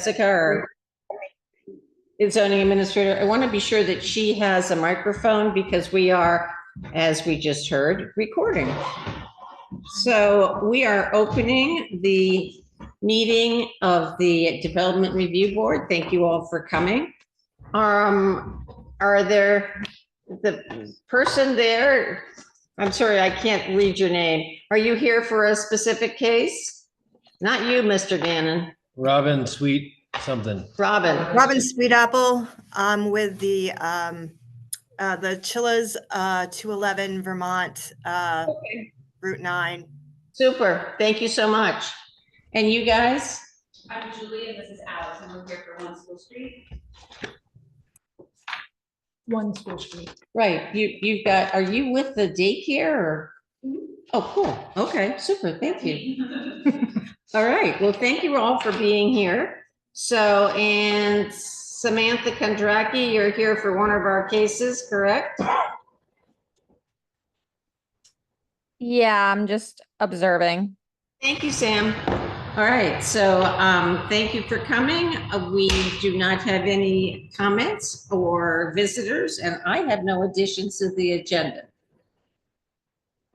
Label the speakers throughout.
Speaker 1: Jessica, our zoning administrator, I want to be sure that she has a microphone because we are, as we just heard, recording. So we are opening the meeting of the Development Review Board. Thank you all for coming. Are there, the person there, I'm sorry, I can't read your name. Are you here for a specific case? Not you, Mr. Gannon.
Speaker 2: Robin Sweet something.
Speaker 1: Robin
Speaker 3: Sweetapple, with the Chillas, 211 Vermont,
Speaker 1: Okay.
Speaker 3: Route 9.
Speaker 1: Super, thank you so much. And you guys?
Speaker 4: I'm Julie and this is Alice, and we're here for 1 School Street. 1 School Street.
Speaker 1: Right, you've got, are you with the daycare or? Oh, cool, okay, super, thank you. All right, well, thank you all for being here. So, and Samantha Kondracki, you're here for one of our cases, correct?
Speaker 5: Yeah, I'm just observing.
Speaker 1: Thank you, Sam. All right, so thank you for coming. We do not have any comments or visitors, and I have no additions to the agenda.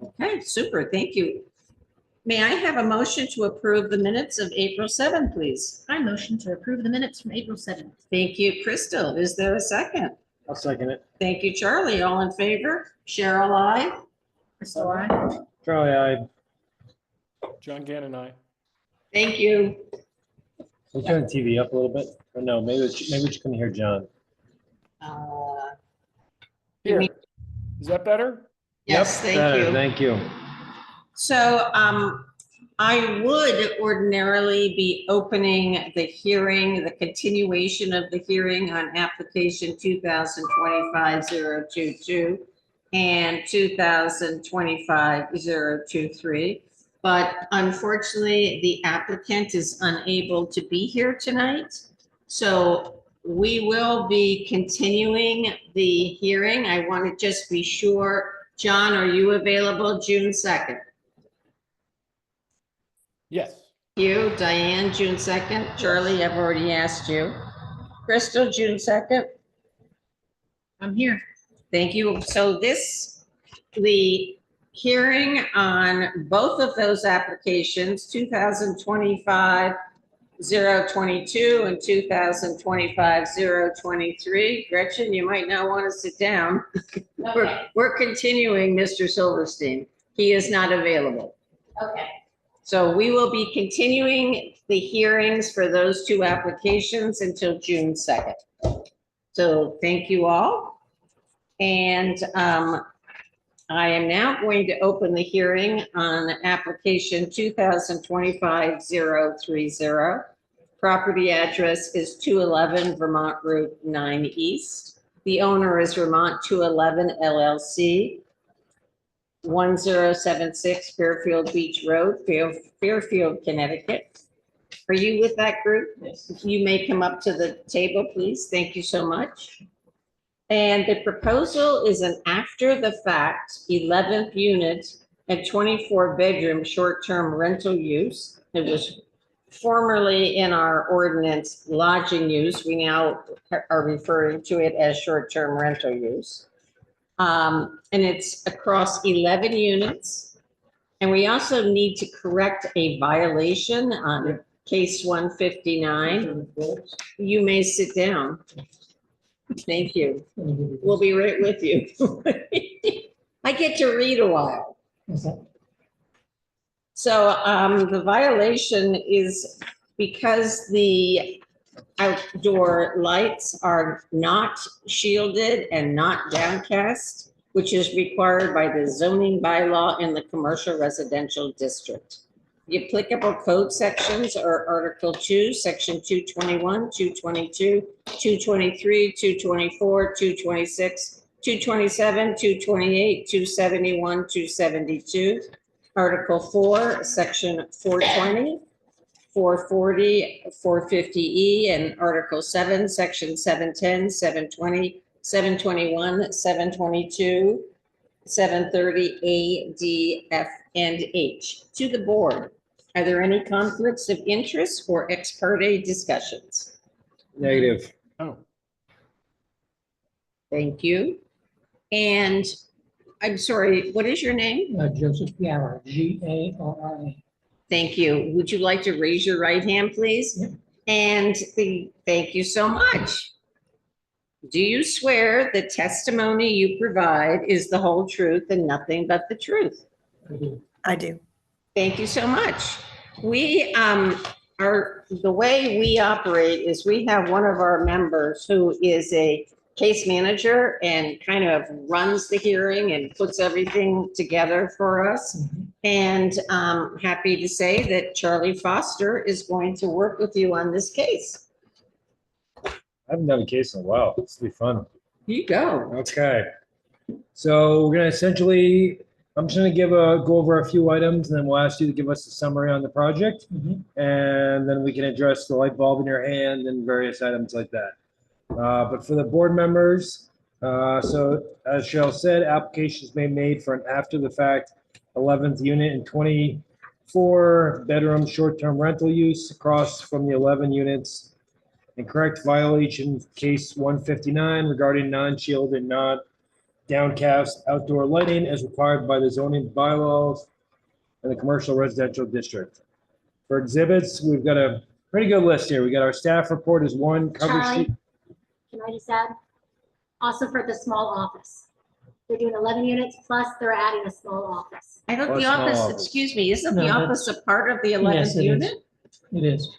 Speaker 1: Okay, super, thank you. May I have a motion to approve the minutes of April 7th, please?
Speaker 4: I motion to approve the minutes from April 7th.
Speaker 1: Thank you, Crystal. Is there a second?
Speaker 2: I'll second it.
Speaker 1: Thank you, Charlie. All in favor? Cheryl, aye.
Speaker 4: Crystal, aye.
Speaker 2: Charlie, I.
Speaker 6: John Gannon, aye.
Speaker 1: Thank you.
Speaker 2: Can you turn the TV up a little bit? Or no, maybe we just couldn't hear John.
Speaker 6: Here, is that better?
Speaker 1: Yes,
Speaker 2: Yep,
Speaker 1: thank
Speaker 2: better,
Speaker 1: you.
Speaker 2: Thank you.
Speaker 1: So I would ordinarily be opening the hearing, the continuation of the hearing on application 2025-022 and 2025-023. But unfortunately, the applicant is unable to be here tonight. So we will be continuing the hearing. I want to just be sure. John, are you available June 2nd?
Speaker 6: Yes.
Speaker 1: You, Diane, June 2nd. Charlie, I've already asked you. Crystal, June 2nd.
Speaker 4: I'm here.
Speaker 1: Thank you. So the hearing on both of those applications, 2025-022 and 2025-023. Gretchen, you might not want to sit down.
Speaker 4: Okay.
Speaker 1: We're continuing Mr. Silverstein. He is not available.
Speaker 4: Okay.
Speaker 1: So we will be continuing the hearings for those two applications until June 2nd. So thank you all. And I am now going to open the hearing on application 2025-030. Property address is 211 Vermont Route 9 East. The owner is Vermont 211 LLC. 1076 Fairfield Beach Road, Fairfield, Connecticut. Are you with that group?
Speaker 4: Yes.
Speaker 1: You may come up to the table, please. Thank you so much. And the proposal is an after the fact 11th unit and 24-bedroom short-term rental use. It was formerly in our ordinance lodging use. We now are referring to it as short-term rental use. And it's across 11 units. And we also need to correct a violation on case 159. You may sit down. Thank you. We'll be right with you. I get to read a while. So the violation is because the outdoor lights are not shielded and not downcast, which is required by the zoning bylaw in the commercial residential district. The applicable code sections are Article 2, Section 221, 222, 223, 224, 226, 227, 228, 271, 272. Article 4, Section 420. 440, 450E, and Article 7, Section 710, 720, 721, 722, 730A, D, F, and H. To the board, Are there any conflicts of interest or ex parte discussions?
Speaker 2: Negative.
Speaker 6: Oh,
Speaker 1: Thank you. And I'm sorry, what is your name?
Speaker 7: Joseph Yarrow, G-A-R-R-A.
Speaker 1: Thank you. Would you like to raise your right hand, please?
Speaker 7: Yep.
Speaker 1: And thank you so much. Do you swear the testimony you provide is the whole truth and nothing but the truth?
Speaker 7: I do.
Speaker 3: I do.
Speaker 1: Thank you so much. We the way we operate is we have one of our members who is a case manager and kind of runs the hearing and puts everything together for us.
Speaker 7: Mhm.
Speaker 1: And I'm happy to say that Charlie Foster is going to work with you on this case.
Speaker 2: I haven't done a case in a while. It's gonna be fun.
Speaker 1: Here you go.
Speaker 2: Okay. So we're gonna essentially, I'm just gonna go over a few items, and then we'll ask you to give us a summary on the project.
Speaker 7: Mhm.
Speaker 2: And then we can address the light bulb in your hand and various items like that. But for the board members, so as Cheryl said, applications may be made for an after-the-fact 11th unit and 24-bedroom short-term rental use across from the 11 units. And correct violation case 159 regarding non-shielded and non-downcast outdoor lighting as required by the zoning bylaws in the commercial residential district. For exhibits, we've got a pretty good list here. We got our staff report is one cover
Speaker 8: Charlie,
Speaker 2: sheet.
Speaker 8: can I just add? Also for the small office. They're doing 11 units plus they're adding a small office.
Speaker 1: I thought
Speaker 2: Or
Speaker 1: the
Speaker 2: small
Speaker 1: office,
Speaker 2: office.
Speaker 1: excuse me, isn't
Speaker 7: No,
Speaker 1: the
Speaker 7: that's-
Speaker 1: office a part of the
Speaker 7: Yes,
Speaker 1: 11th
Speaker 7: it is.
Speaker 1: unit?
Speaker 7: It is.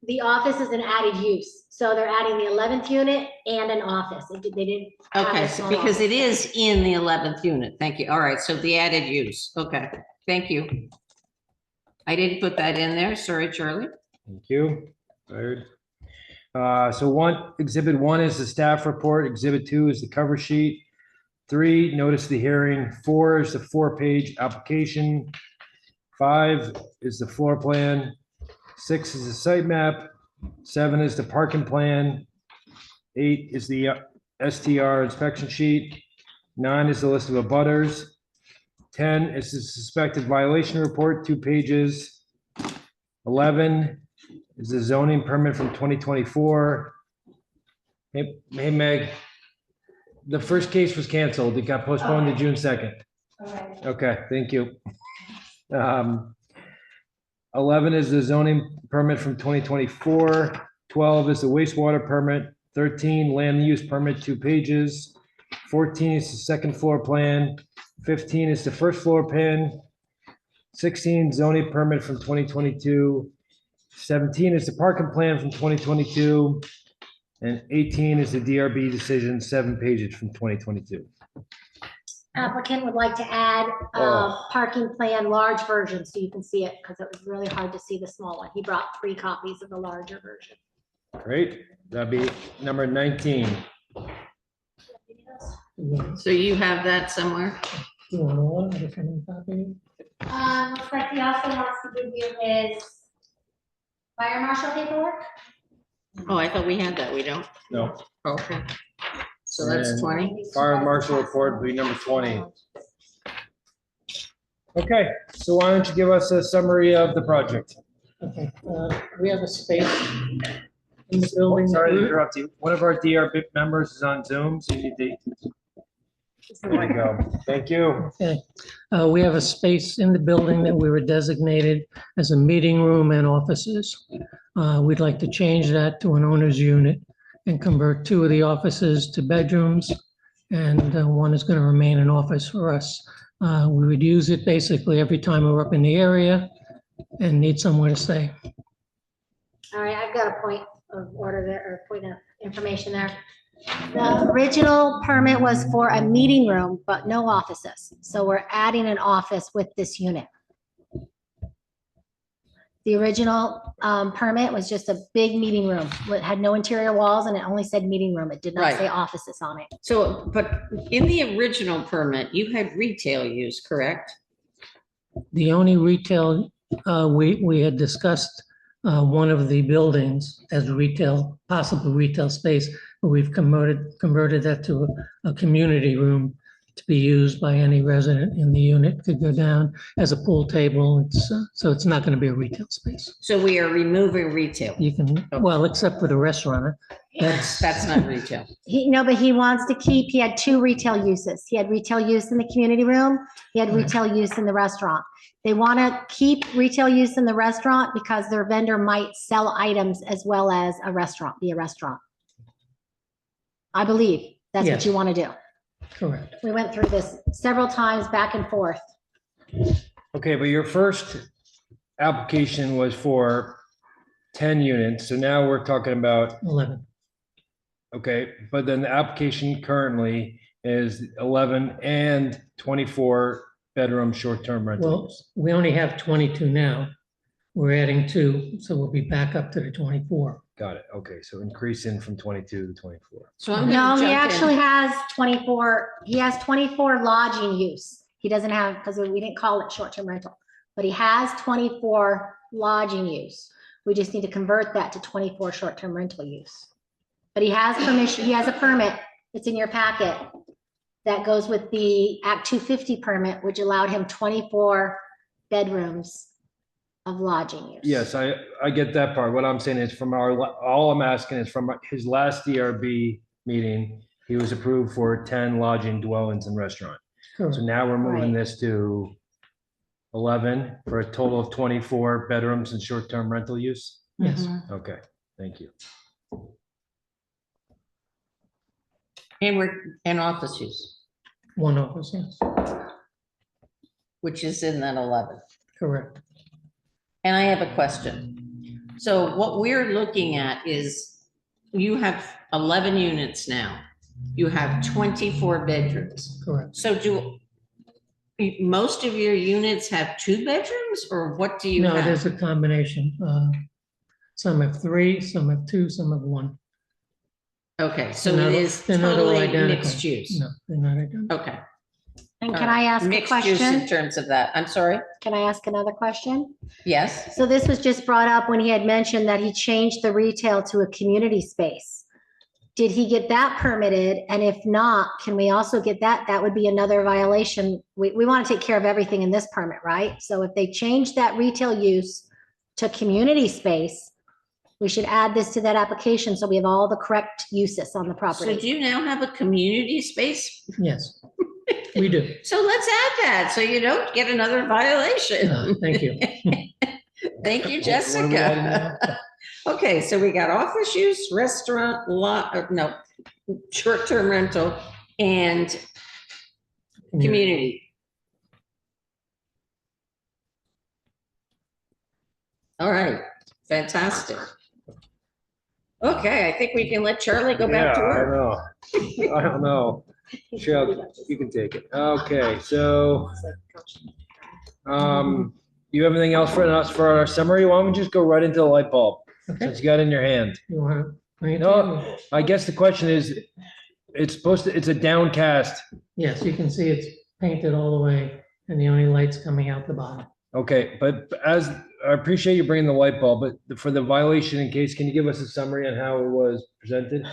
Speaker 8: The office is an added use. So they're adding the 11th unit and an office. They didn't. add a
Speaker 1: Okay,
Speaker 8: small
Speaker 1: because it
Speaker 8: office.
Speaker 1: is in the 11th unit. Thank you. All right, so the added use. Okay, thank you. I didn't put that in there. Sorry, Charlie.
Speaker 2: Thank you. Third. So exhibit one is the staff report. Exhibit two is the cover sheet. 3, notice of the hearing. 4 is the 4-page application. 5 is the floor plan. 6 is the site map. 7 is the parking plan. 8 is the STR inspection sheet. 9 is the list of abutters. 10 is the suspected violation report, 2 pages. 11 is the zoning permit from 2024. Hey, Meg, the first case was canceled. It got postponed to June 2nd. Okay, thank you. 11 is the zoning permit from 2024. 12 is the wastewater permit. 13, land use permit, 2 pages. 14 is the second floor plan. 15 is the first floor plan. 16, zoning permit from 2022. 17 is the parking plan from 2022. And 18 is the DRB decision, 7 pages from 2022.
Speaker 8: Applicant would like to add
Speaker 2: Oh.
Speaker 8: parking plan, large version, so you can see it, because it was really hard to see the small one. He brought 3 copies of the larger version.
Speaker 2: Great, that'd be number 19.
Speaker 1: So you have that somewhere?
Speaker 7: You want all of it, if I'm copy?
Speaker 8: Looks like he also wants to give you his fire marshal paperwork.
Speaker 1: Oh, I thought we had that. We don't?
Speaker 2: No,
Speaker 1: Okay. So that's
Speaker 2: And-
Speaker 1: 20?
Speaker 2: fire marshal report would be number 20. Okay, so why don't you give us a summary of the project?
Speaker 7: Okay, we have a space in the building.
Speaker 2: Sorry to interrupt you. One of our DRB members is on Zoom, so you need to. There you go. Thank you.
Speaker 7: Okay, we have a space in the building that we were designated as a meeting room and offices. We'd like to change that to an owner's unit and convert 2 of the offices to bedrooms. And one is going to remain an office for us. We would use it basically every time we're up in the area and need somewhere to stay.
Speaker 8: All right, I've got a point of order there, or point of information there. The original permit was for a meeting room, but no offices. So we're adding an office with this unit. The original permit was just a big meeting room. It had no interior walls and it only said meeting room. It did not
Speaker 1: Right.
Speaker 8: say offices on it.
Speaker 1: So, but in the original permit, you had retail use, correct?
Speaker 7: The only retail, we had discussed one of the buildings as retail, possible retail space, but we've converted that to a community room to be used by any resident in the unit. Could go down as a pool table. So it's not going to be a retail space.
Speaker 1: So we are removing retail.
Speaker 7: You can, well, except for the restaurant.
Speaker 1: That's not retail.
Speaker 8: But he wants to keep, he had 2 retail uses. He had retail use in the community room. He had retail use in the restaurant. They want to keep retail use in the restaurant because their vendor might sell items as well as be a restaurant. I believe that's what
Speaker 7: Yes.
Speaker 8: you want to do.
Speaker 7: Correct.
Speaker 8: We went through this several times back and forth.
Speaker 2: Okay, but your first application was for 10 units, so now we're talking about,
Speaker 7: 11.
Speaker 2: okay, but then the application currently is 11 and 24 bedroom short-term rental
Speaker 7: Well,
Speaker 2: use.
Speaker 7: we only have 22 now. We're adding 2, so we'll be back up to the 24.
Speaker 2: Got it, okay, so increasing from 22 to 24.
Speaker 1: So I'm
Speaker 8: No,
Speaker 1: gonna
Speaker 8: he
Speaker 1: jump
Speaker 8: actually
Speaker 1: in.
Speaker 8: has 24 lodging use. He doesn't have, because we didn't call it short-term rental, but he has 24 lodging use. We just need to convert that to 24 short-term rental use. But he has permission, he has a permit, it's in your packet, that goes with the Act 250 permit, which allowed him 24 bedrooms of lodging use.
Speaker 2: Yes, I get that part. What I'm saying is from all I'm asking is from his last DRB meeting, he was approved for 10 lodging dwellings and restaurant.
Speaker 7: Correct.
Speaker 2: So now we're moving
Speaker 8: Right.
Speaker 2: this to 11 for a total of 24 bedrooms and short-term rental use?
Speaker 7: Yes.
Speaker 1: Mhm.
Speaker 2: Okay, thank you.
Speaker 1: And we're in office use,
Speaker 7: 1 office, yes.
Speaker 1: which is in that 11.
Speaker 7: Correct.
Speaker 1: And I have a question. So what we're looking at is you have 11 units now. You have 24 bedrooms.
Speaker 7: Correct.
Speaker 1: So do most of your units have 2 bedrooms or what do you
Speaker 7: No,
Speaker 1: have?
Speaker 7: there's a combination. Some have 3, some have 2, some have 1.
Speaker 1: Okay, so
Speaker 7: They're
Speaker 1: it
Speaker 7: not-
Speaker 1: is
Speaker 7: they're not all
Speaker 1: totally
Speaker 7: identical.
Speaker 1: mixed use.
Speaker 7: No, they're not identical.
Speaker 1: Okay.
Speaker 8: And can I ask a
Speaker 1: Mixed use in
Speaker 8: question?
Speaker 1: terms of that. I'm sorry?
Speaker 8: Can I ask another question?
Speaker 1: Yes?
Speaker 8: So this was just brought up when he had mentioned that he changed the retail to a community space. Did he get that permitted? And if not, can we also get that? That would be another violation. We want to take care of everything in this permit, right? So if they change that retail use to community space, we should add this to that application so we have all the correct uses on the
Speaker 1: So
Speaker 8: property.
Speaker 1: do you now have a community space?
Speaker 7: Yes, we do.
Speaker 1: So let's add that so you don't get another violation.
Speaker 7: Thank you.
Speaker 1: Thank you,
Speaker 2: What are we adding
Speaker 1: Jessica.
Speaker 2: now?
Speaker 1: Okay, so we got office use, restaurant, short-term rental and community. All right, fantastic. Okay, I think we can let Charlie go back to
Speaker 2: Yeah,
Speaker 1: work.
Speaker 2: I don't know. Chuck, you can take it. Okay, so, you have anything else for us for our summary? Why don't we just go right into the light bulb,
Speaker 7: Okay.
Speaker 2: since you got it in your hand?
Speaker 7: You want to?
Speaker 2: No. I guess the question is, it's a downcast.
Speaker 7: Yes, you can see it's painted all the way and the only light's coming out the bottom.
Speaker 2: Okay, but I appreciate you bringing the light bulb, but for the violation in case, can you give us a summary on how it was presented?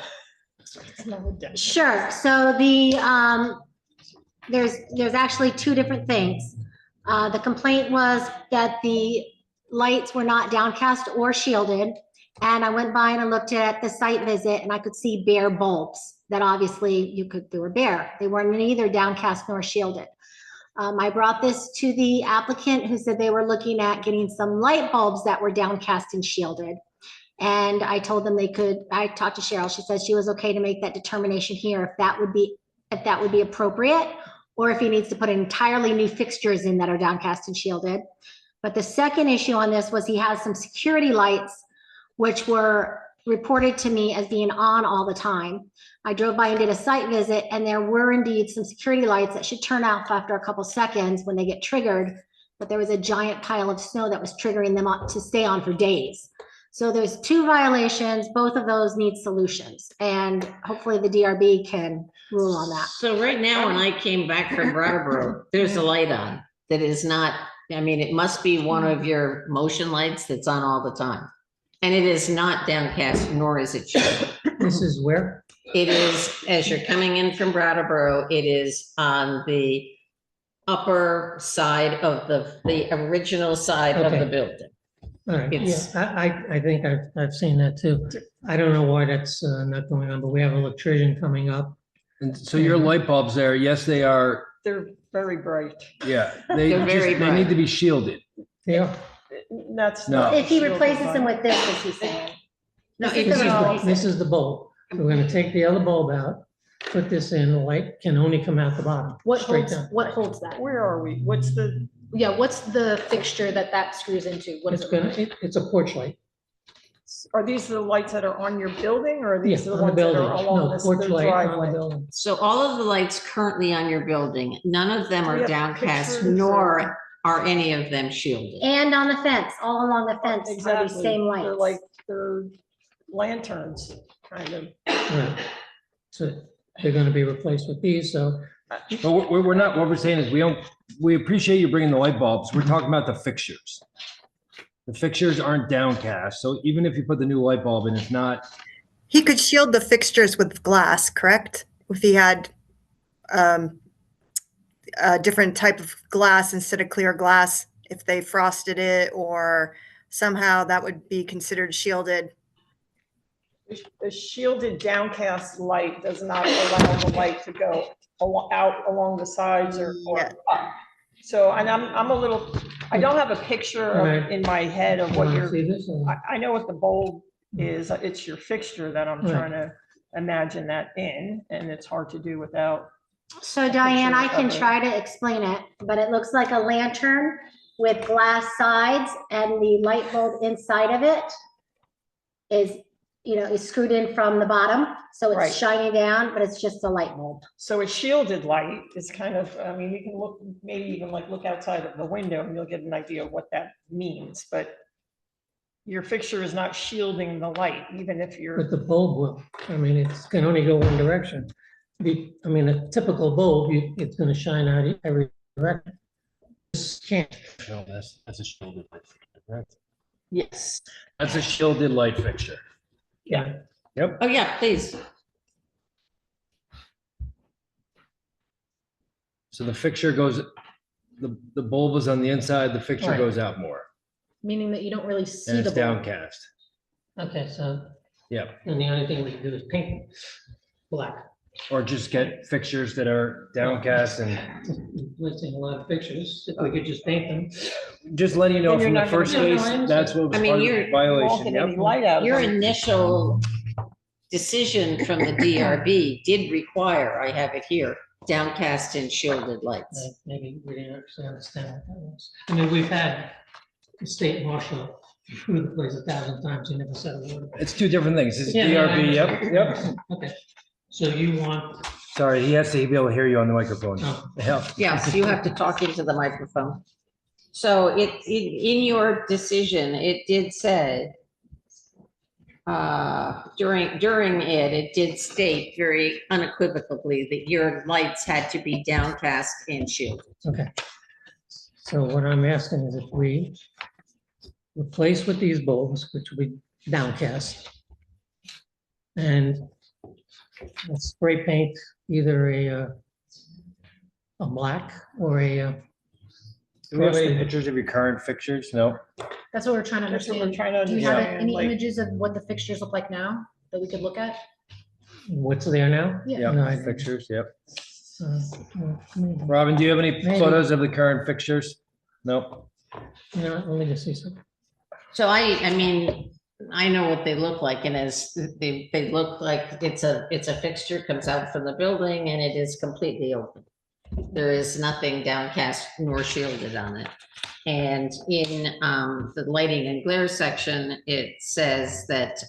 Speaker 8: Sure. So there's actually 2 different things. The complaint was that the lights were not downcast or shielded. And I went by and I looked at the site visit and I could see bare bulbs that obviously they were bare. They weren't neither downcast nor shielded. I brought this to the applicant who said they were looking at getting some light bulbs that were downcast and shielded. And I told them I talked to Cheryl, she said she was okay to make that determination here if that would be appropriate, or if he needs to put entirely new fixtures in that are downcast and shielded. But the second issue on this was he has some security lights, which were reported to me as being on all the time. I drove by and did a site visit, and there were indeed some security lights that should turn off after a couple seconds when they get triggered, but there was a giant pile of snow that was triggering them to stay on for days. So there's 2 violations, both of those need solutions, and hopefully the DRB can rule on that.
Speaker 1: So right now, when I came back from Brattleboro, there's a light on that is not, it must be one of your motion lights that's on all the time. And it is not downcast, nor is it shielded.
Speaker 7: This is where?
Speaker 1: It is, as you're coming in from Brattleboro, it is on the upper side of the original side of the
Speaker 7: Okay.
Speaker 1: building.
Speaker 7: All right,
Speaker 1: It's-
Speaker 7: yeah, I think I've seen that too. I don't know why that's not going on, but we have an electrician coming up.
Speaker 2: And so your light bulbs there, yes, they are,
Speaker 9: They're very bright.
Speaker 2: yeah,
Speaker 1: They're very
Speaker 2: they need
Speaker 1: bright.
Speaker 2: to be shielded.
Speaker 7: Yeah.
Speaker 9: That's.
Speaker 2: No.
Speaker 9: not
Speaker 8: If he
Speaker 9: shielded
Speaker 8: replaces
Speaker 9: by-
Speaker 8: them with this, is he saying?
Speaker 1: No,
Speaker 8: This is
Speaker 1: it's
Speaker 8: the
Speaker 1: not.
Speaker 8: replacement.
Speaker 7: This is the bulb. We're gonna take the other bulb out, put this in, the light can only come out the bottom,
Speaker 10: What
Speaker 7: straight
Speaker 10: holds,
Speaker 7: down.
Speaker 10: what holds that?
Speaker 9: Where are we? What's the,
Speaker 10: Yeah, what's the fixture that screws into? What is
Speaker 7: It's
Speaker 10: it?
Speaker 7: gonna, it's a porch light.
Speaker 9: are these the lights that are on your building or are these
Speaker 7: Yeah,
Speaker 9: the
Speaker 7: on the
Speaker 9: ones that
Speaker 7: building.
Speaker 9: are along
Speaker 7: No,
Speaker 9: this
Speaker 7: porch
Speaker 9: the
Speaker 7: light on the
Speaker 9: driveway?
Speaker 7: building.
Speaker 1: So all of the lights currently on your building, none of them
Speaker 9: Do we
Speaker 1: are
Speaker 9: have
Speaker 1: downcast,
Speaker 9: pictures
Speaker 1: nor are any of them shielded.
Speaker 8: And on the fence, all along the fence are these
Speaker 9: Exactly.
Speaker 8: same
Speaker 9: They're like,
Speaker 8: lights.
Speaker 9: they're lanterns, kind of.
Speaker 7: Right. So they're gonna be replaced with these, so
Speaker 2: But we're not, what we're saying is we appreciate you bringing the light bulbs. We're talking about the fixtures. The fixtures aren't downcast, so even if you put the new light bulb in, it's not,
Speaker 3: He could shield the fixtures with glass, correct? If he had a different type of glass instead of clear glass, if they frosted it or somehow that would be considered shielded.
Speaker 9: The shielded downcast light does not allow the light to go out along the sides or
Speaker 3: Yeah.
Speaker 9: up. So, and I'm a little, I don't have a picture
Speaker 7: Right.
Speaker 9: in my head of what
Speaker 7: wanna
Speaker 9: you're,
Speaker 7: see this? or-
Speaker 9: I know what the bulb is. It's your fixture that I'm
Speaker 7: Right.
Speaker 9: trying to imagine that in, and it's hard to do without.
Speaker 8: So Diane, I can
Speaker 9: Pictures of it.
Speaker 8: try to explain it, but it looks like a lantern with glass sides and the light bulb inside of it is, is screwed in from the bottom. So
Speaker 9: Right.
Speaker 8: it's shining down, but it's just a light bulb.
Speaker 9: So a shielded light is kind of, I mean, you can look, maybe even like look outside of the window and you'll get an idea of what that means, but your fixture is not shielding the light, even if you're,
Speaker 7: But the bulb will, I mean, it's can only go one direction. I mean, a typical bulb, it's gonna shine out every direction. This can't.
Speaker 2: no, that's a shielded light fixture, correct?
Speaker 1: Yes.
Speaker 2: That's a shielded light fixture.
Speaker 7: Yeah.
Speaker 2: Yep.
Speaker 1: Oh, yeah, please.
Speaker 2: So the fixture goes, the bulb is on the inside, the fixture
Speaker 7: Right.
Speaker 2: goes out more,
Speaker 10: Meaning that you don't really see
Speaker 2: and
Speaker 10: the
Speaker 2: it's
Speaker 10: bulb.
Speaker 2: downcast.
Speaker 7: Okay, so,
Speaker 2: Yep.
Speaker 7: and the only thing we can do is paint black.
Speaker 2: Or just get fixtures that are downcast and
Speaker 7: Listing a lot of pictures, if we could just paint them.
Speaker 2: just letting you know
Speaker 9: Then you're
Speaker 2: from the
Speaker 9: not gonna
Speaker 2: first
Speaker 7: do it.
Speaker 2: case,
Speaker 7: No, I understand.
Speaker 2: that's what was
Speaker 1: I mean,
Speaker 2: part of
Speaker 1: you're-
Speaker 2: the
Speaker 9: you won't
Speaker 2: violation.
Speaker 9: get any
Speaker 2: Yep.
Speaker 9: light out of
Speaker 1: Your
Speaker 9: it.
Speaker 1: initial decision from the DRB did require, I have it here, downcast and shielded lights.
Speaker 7: Maybe we didn't actually understand what that was. I mean, we've had the state marshal through the place 1,000 times, he never said a word.
Speaker 2: It's two different things. It's
Speaker 7: Yeah,
Speaker 2: DRB,
Speaker 7: yeah,
Speaker 2: yep.
Speaker 7: Okay, so you want,
Speaker 2: Sorry, he has to be able to hear you on the microphone.
Speaker 7: oh,
Speaker 2: Yeah.
Speaker 1: Yes, you have to talk into the microphone. So in your decision, it did say, during it did state very unequivocally that your lights had to be downcast and shielded.
Speaker 7: okay. So what I'm asking is if we replace with these bulbs, which will be downcast, and let's spray paint either a black or a,
Speaker 2: Do we have any pictures of your current fixtures? No.
Speaker 10: That's what we're trying to
Speaker 9: That's what we're
Speaker 10: understand.
Speaker 9: trying to
Speaker 10: Do you have
Speaker 9: understand,
Speaker 10: any
Speaker 9: like-
Speaker 10: images of what the fixtures look like now that we could look at?
Speaker 7: what's there now?
Speaker 10: Yeah.
Speaker 7: No, I
Speaker 2: Yeah,
Speaker 7: don't.
Speaker 2: fixtures, yep.
Speaker 7: Maybe.
Speaker 2: Robin, do you have any
Speaker 7: Maybe.
Speaker 2: photos of the current fixtures? No.
Speaker 7: No, let me just see some.
Speaker 1: So I mean, I know what they look like, and as they look like it's a fixture, comes out from the building, and it is completely open. There is nothing downcast nor shielded on it. And in the lighting and glare section, it says that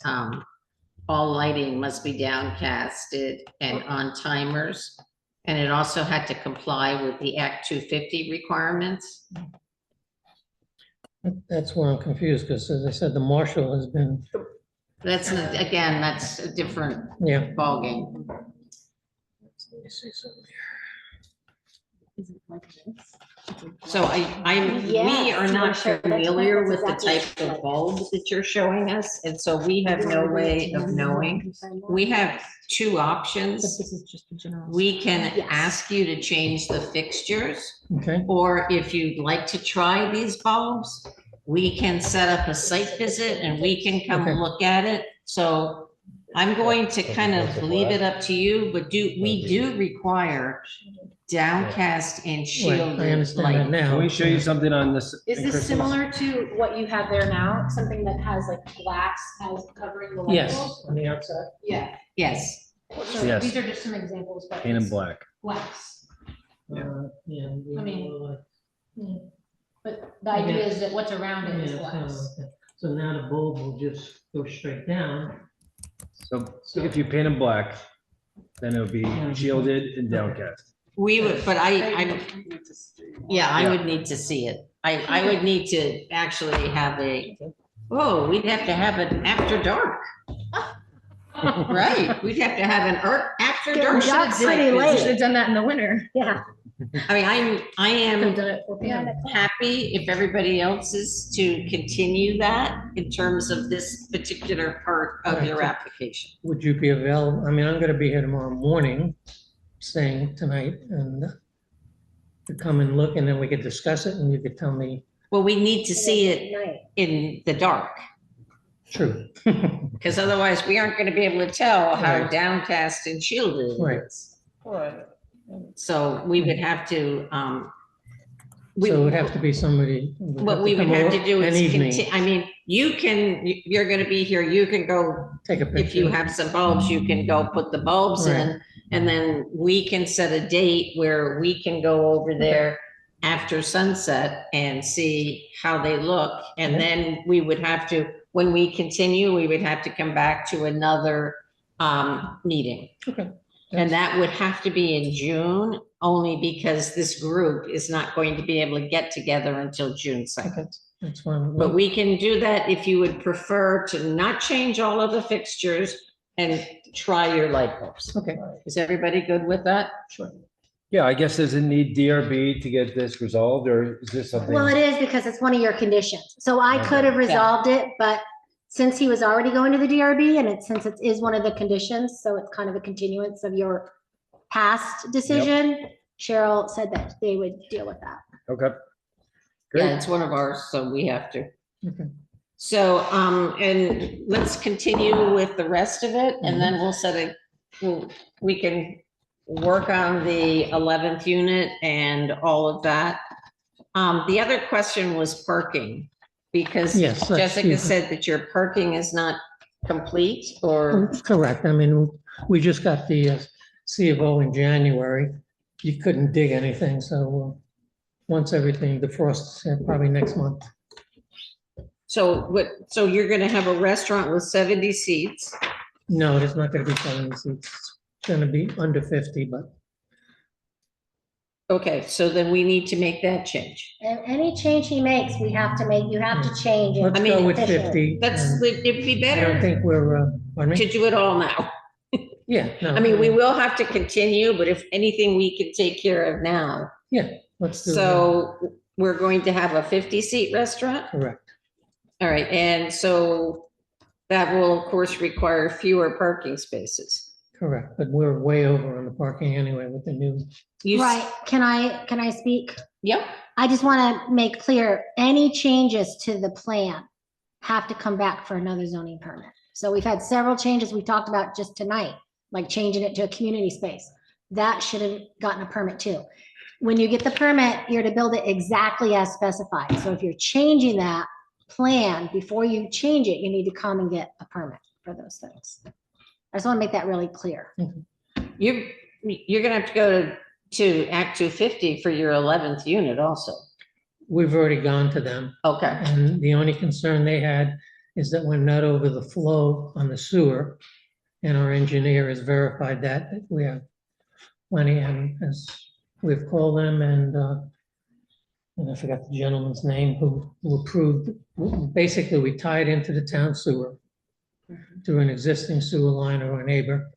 Speaker 1: all lighting must be downcasted and on timers. And it also had to comply with the Act 250 requirements.
Speaker 7: That's where I'm confused, because as I said, the marshal has been,
Speaker 1: That's, again, that's a different
Speaker 7: yeah.
Speaker 1: ballgame.
Speaker 7: Let me see something here.
Speaker 1: So we are
Speaker 8: Yes,
Speaker 1: not
Speaker 8: I'm sure that's
Speaker 1: familiar
Speaker 8: right,
Speaker 1: with the
Speaker 8: that's
Speaker 1: type
Speaker 8: exactly
Speaker 1: of
Speaker 8: what it
Speaker 1: bulbs that you're showing us, and so we have no way of knowing. We have two options.
Speaker 10: This is just a general.
Speaker 1: We can
Speaker 8: Yes.
Speaker 1: ask you to change the fixtures,
Speaker 7: Okay,
Speaker 1: or if you'd like to try these bulbs, we can set up a site visit and we can come
Speaker 7: Okay.
Speaker 1: look at it. So I'm going to kind of leave it up to you, but we do require downcast and
Speaker 7: right,
Speaker 1: shielded
Speaker 7: I understand that
Speaker 1: lighting.
Speaker 7: now.
Speaker 2: Can we show you something on this?
Speaker 10: Is this
Speaker 2: Christmas?
Speaker 10: similar to what you have there now? Something that has like glass has covering the light
Speaker 7: Yes,
Speaker 10: bulbs?
Speaker 7: on the outside.
Speaker 10: Yeah.
Speaker 1: Yes,
Speaker 10: So
Speaker 2: Yes.
Speaker 10: these are just some examples, but.
Speaker 2: Paint in
Speaker 10: it's
Speaker 2: black.
Speaker 10: Glass.
Speaker 7: Yeah.
Speaker 10: I mean, But the idea is that what's around it is
Speaker 7: Yeah,
Speaker 10: glass.
Speaker 7: so now the bulb will just go straight down.
Speaker 2: So if you paint in black, then it'll be shielded and downcast.
Speaker 1: we would, but I would need to see it. I would need to actually have we'd have to have it after dark. Right, we'd have to have an after
Speaker 8: Get
Speaker 1: dark.
Speaker 8: dark
Speaker 1: site
Speaker 8: pretty
Speaker 1: visit.
Speaker 8: late.
Speaker 10: Should have done that in the winter.
Speaker 8: Yeah.
Speaker 1: I mean, I
Speaker 10: Could have
Speaker 1: am
Speaker 10: done it 4 p.m.
Speaker 1: happy if everybody else is to continue that in terms of this particular part of your application.
Speaker 7: Would you be available? I mean, I'm gonna be here tomorrow morning, staying tonight, and to come and look, and then we could discuss it, and you could tell me,
Speaker 1: Well, we need to see it
Speaker 8: Night.
Speaker 1: in the dark,
Speaker 7: true.
Speaker 1: because otherwise we aren't going to be able to tell how
Speaker 7: Right.
Speaker 1: downcast and shielded
Speaker 7: Right.
Speaker 1: it is.
Speaker 9: Right.
Speaker 1: So we would have to,
Speaker 7: So it would have to be somebody.
Speaker 1: what we would
Speaker 7: come
Speaker 1: have
Speaker 7: over
Speaker 1: to do
Speaker 7: an
Speaker 1: is,
Speaker 7: evening,
Speaker 1: I mean, you're going to be here, you can go,
Speaker 7: take a picture.
Speaker 1: if you have some bulbs, you can go put the bulbs in. And then we can set a date where we can go over there after sunset and see how they look. And
Speaker 7: Okay.
Speaker 1: then we would have to, when we continue, we would have to come back to another meeting.
Speaker 7: Okay.
Speaker 1: And that would have to be in June, only because this group is not going to be able to get together until June 2nd.
Speaker 7: That's fine.
Speaker 1: But we can do that if you would prefer to not change all of the fixtures and try your light bulbs.
Speaker 7: Okay,
Speaker 1: Is everybody good with that?
Speaker 7: sure.
Speaker 2: Yeah, I guess does it need DRB to get this resolved, or is this something?
Speaker 8: Well, it is because it's one of your conditions. So I could have resolved it, but since he was already going to the DRB and since it is one of the conditions, so it's kind of a continuance of your past decision, Cheryl said that they would deal with that.
Speaker 2: Okay.
Speaker 1: Yeah,
Speaker 2: Great.
Speaker 1: it's one of ours, so we have to.
Speaker 7: Okay.
Speaker 1: So, and let's continue with the rest of it, and then we can work on the 11th unit and all of that. The other question was parking, because
Speaker 7: Yes, that's
Speaker 1: Jessica
Speaker 7: easy.
Speaker 1: said that your parking is not complete, or,
Speaker 7: Correct. I mean, we just got the C of O in January. You couldn't dig anything, so once everything defrosts, probably next month.
Speaker 1: so you're gonna have a restaurant with 70 seats.
Speaker 7: No, there's not gonna be 70 seats. It's gonna be under 50, but
Speaker 1: Okay, so then we need to make that change.
Speaker 8: And any change he makes, you have to change it.
Speaker 7: let's
Speaker 1: I mean,
Speaker 7: go with
Speaker 8: officially.
Speaker 7: 50.
Speaker 1: It'd be
Speaker 7: I don't
Speaker 1: better
Speaker 7: think we're, pardon
Speaker 1: to
Speaker 7: me?
Speaker 1: do it all now.
Speaker 7: Yeah, no.
Speaker 1: I mean, we will have to continue, but if anything we can take care of now.
Speaker 7: Let's do that.
Speaker 1: So we're going to have a 50-seat restaurant?
Speaker 7: Correct.
Speaker 1: All right, and so that will, of course, require fewer parking spaces.
Speaker 7: Correct, but we're way over on the parking anyway with the new.
Speaker 8: Right, can I speak?
Speaker 1: Yep,
Speaker 8: I just want to make clear, any changes to the plan have to come back for another zoning permit. So we've had several changes we talked about just tonight, like changing it to a community space. That should have gotten a permit too. When you get the permit, you're to build it exactly as specified. So if you're changing that plan, before you change it, you need to come and get a permit for those things. I just want to make that really clear.
Speaker 1: you're gonna have to go to Act 250 for your 11th unit also.
Speaker 7: We've already gone to them,
Speaker 1: Okay,
Speaker 7: and the only concern they had is that we're not over the flow on the sewer. And our engineer has verified that we have plenty, and as we've called them, and I forgot the gentleman's name who approved. Basically, we tied into the town sewer through an existing sewer line of our neighbor.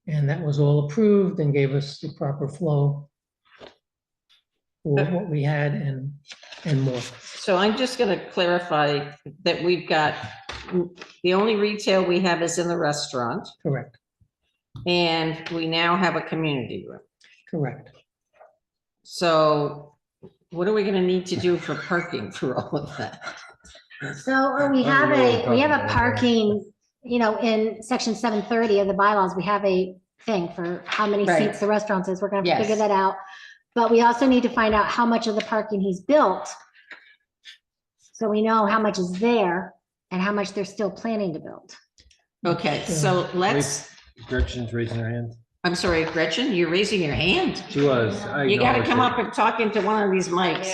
Speaker 7: And that was all approved and gave us the proper flow. for what we had and more.
Speaker 1: So I'm just going to clarify that we've got, the only retail we have is in the restaurant,
Speaker 7: Correct,
Speaker 1: and we now have a community room.
Speaker 7: correct.
Speaker 1: So what are we going to need to do for parking for all of that?
Speaker 8: So we have a parking, in section 730 of the bylaws, we have a thing for how many
Speaker 1: Right.
Speaker 8: seats the restaurant is. We're gonna have to
Speaker 1: Yes.
Speaker 8: figure that out. But we also need to find out how much of the parking he's built. So we know how much is there and how much they're still planning to build.
Speaker 1: Okay, so let's,
Speaker 2: Gretchen's raising her hand.
Speaker 1: I'm sorry, Gretchen, you're raising your hand.
Speaker 2: She was.
Speaker 1: You got to come up and talk into one of these mics.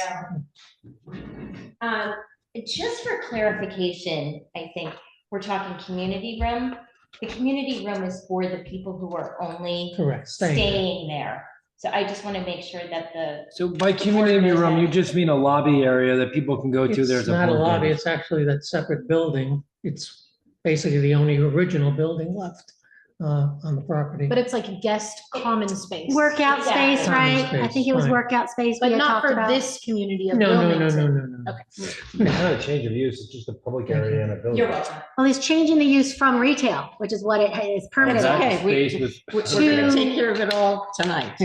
Speaker 11: Just for clarification, I think we're talking community room. The community room is for the people who are only
Speaker 7: Correct.
Speaker 11: staying there. So I just want to make sure that
Speaker 2: So by community room, you just mean a lobby area that people can go to.
Speaker 7: It's
Speaker 2: There's
Speaker 7: not a
Speaker 2: board
Speaker 7: lobby,
Speaker 2: game.
Speaker 7: it's actually that separate building. It's basically the only original building left on the property.
Speaker 10: But it's like guest common space.
Speaker 8: Workout
Speaker 11: Exactly.
Speaker 8: space, right? I
Speaker 7: Common
Speaker 8: think it was
Speaker 7: space,
Speaker 8: workout space we
Speaker 10: But
Speaker 8: had
Speaker 10: not
Speaker 8: talked
Speaker 10: for
Speaker 8: about.
Speaker 10: this community of
Speaker 7: No,
Speaker 10: Wilmington.
Speaker 7: no.
Speaker 10: Okay.
Speaker 2: It's not a change of use. It's just a public area in a building.
Speaker 11: you're welcome.
Speaker 8: Well, he's changing the use from retail, which is what it is permitted.
Speaker 1: That's
Speaker 8: as.
Speaker 1: okay. We-
Speaker 2: Space with-
Speaker 1: We're going to take care of it all tonight.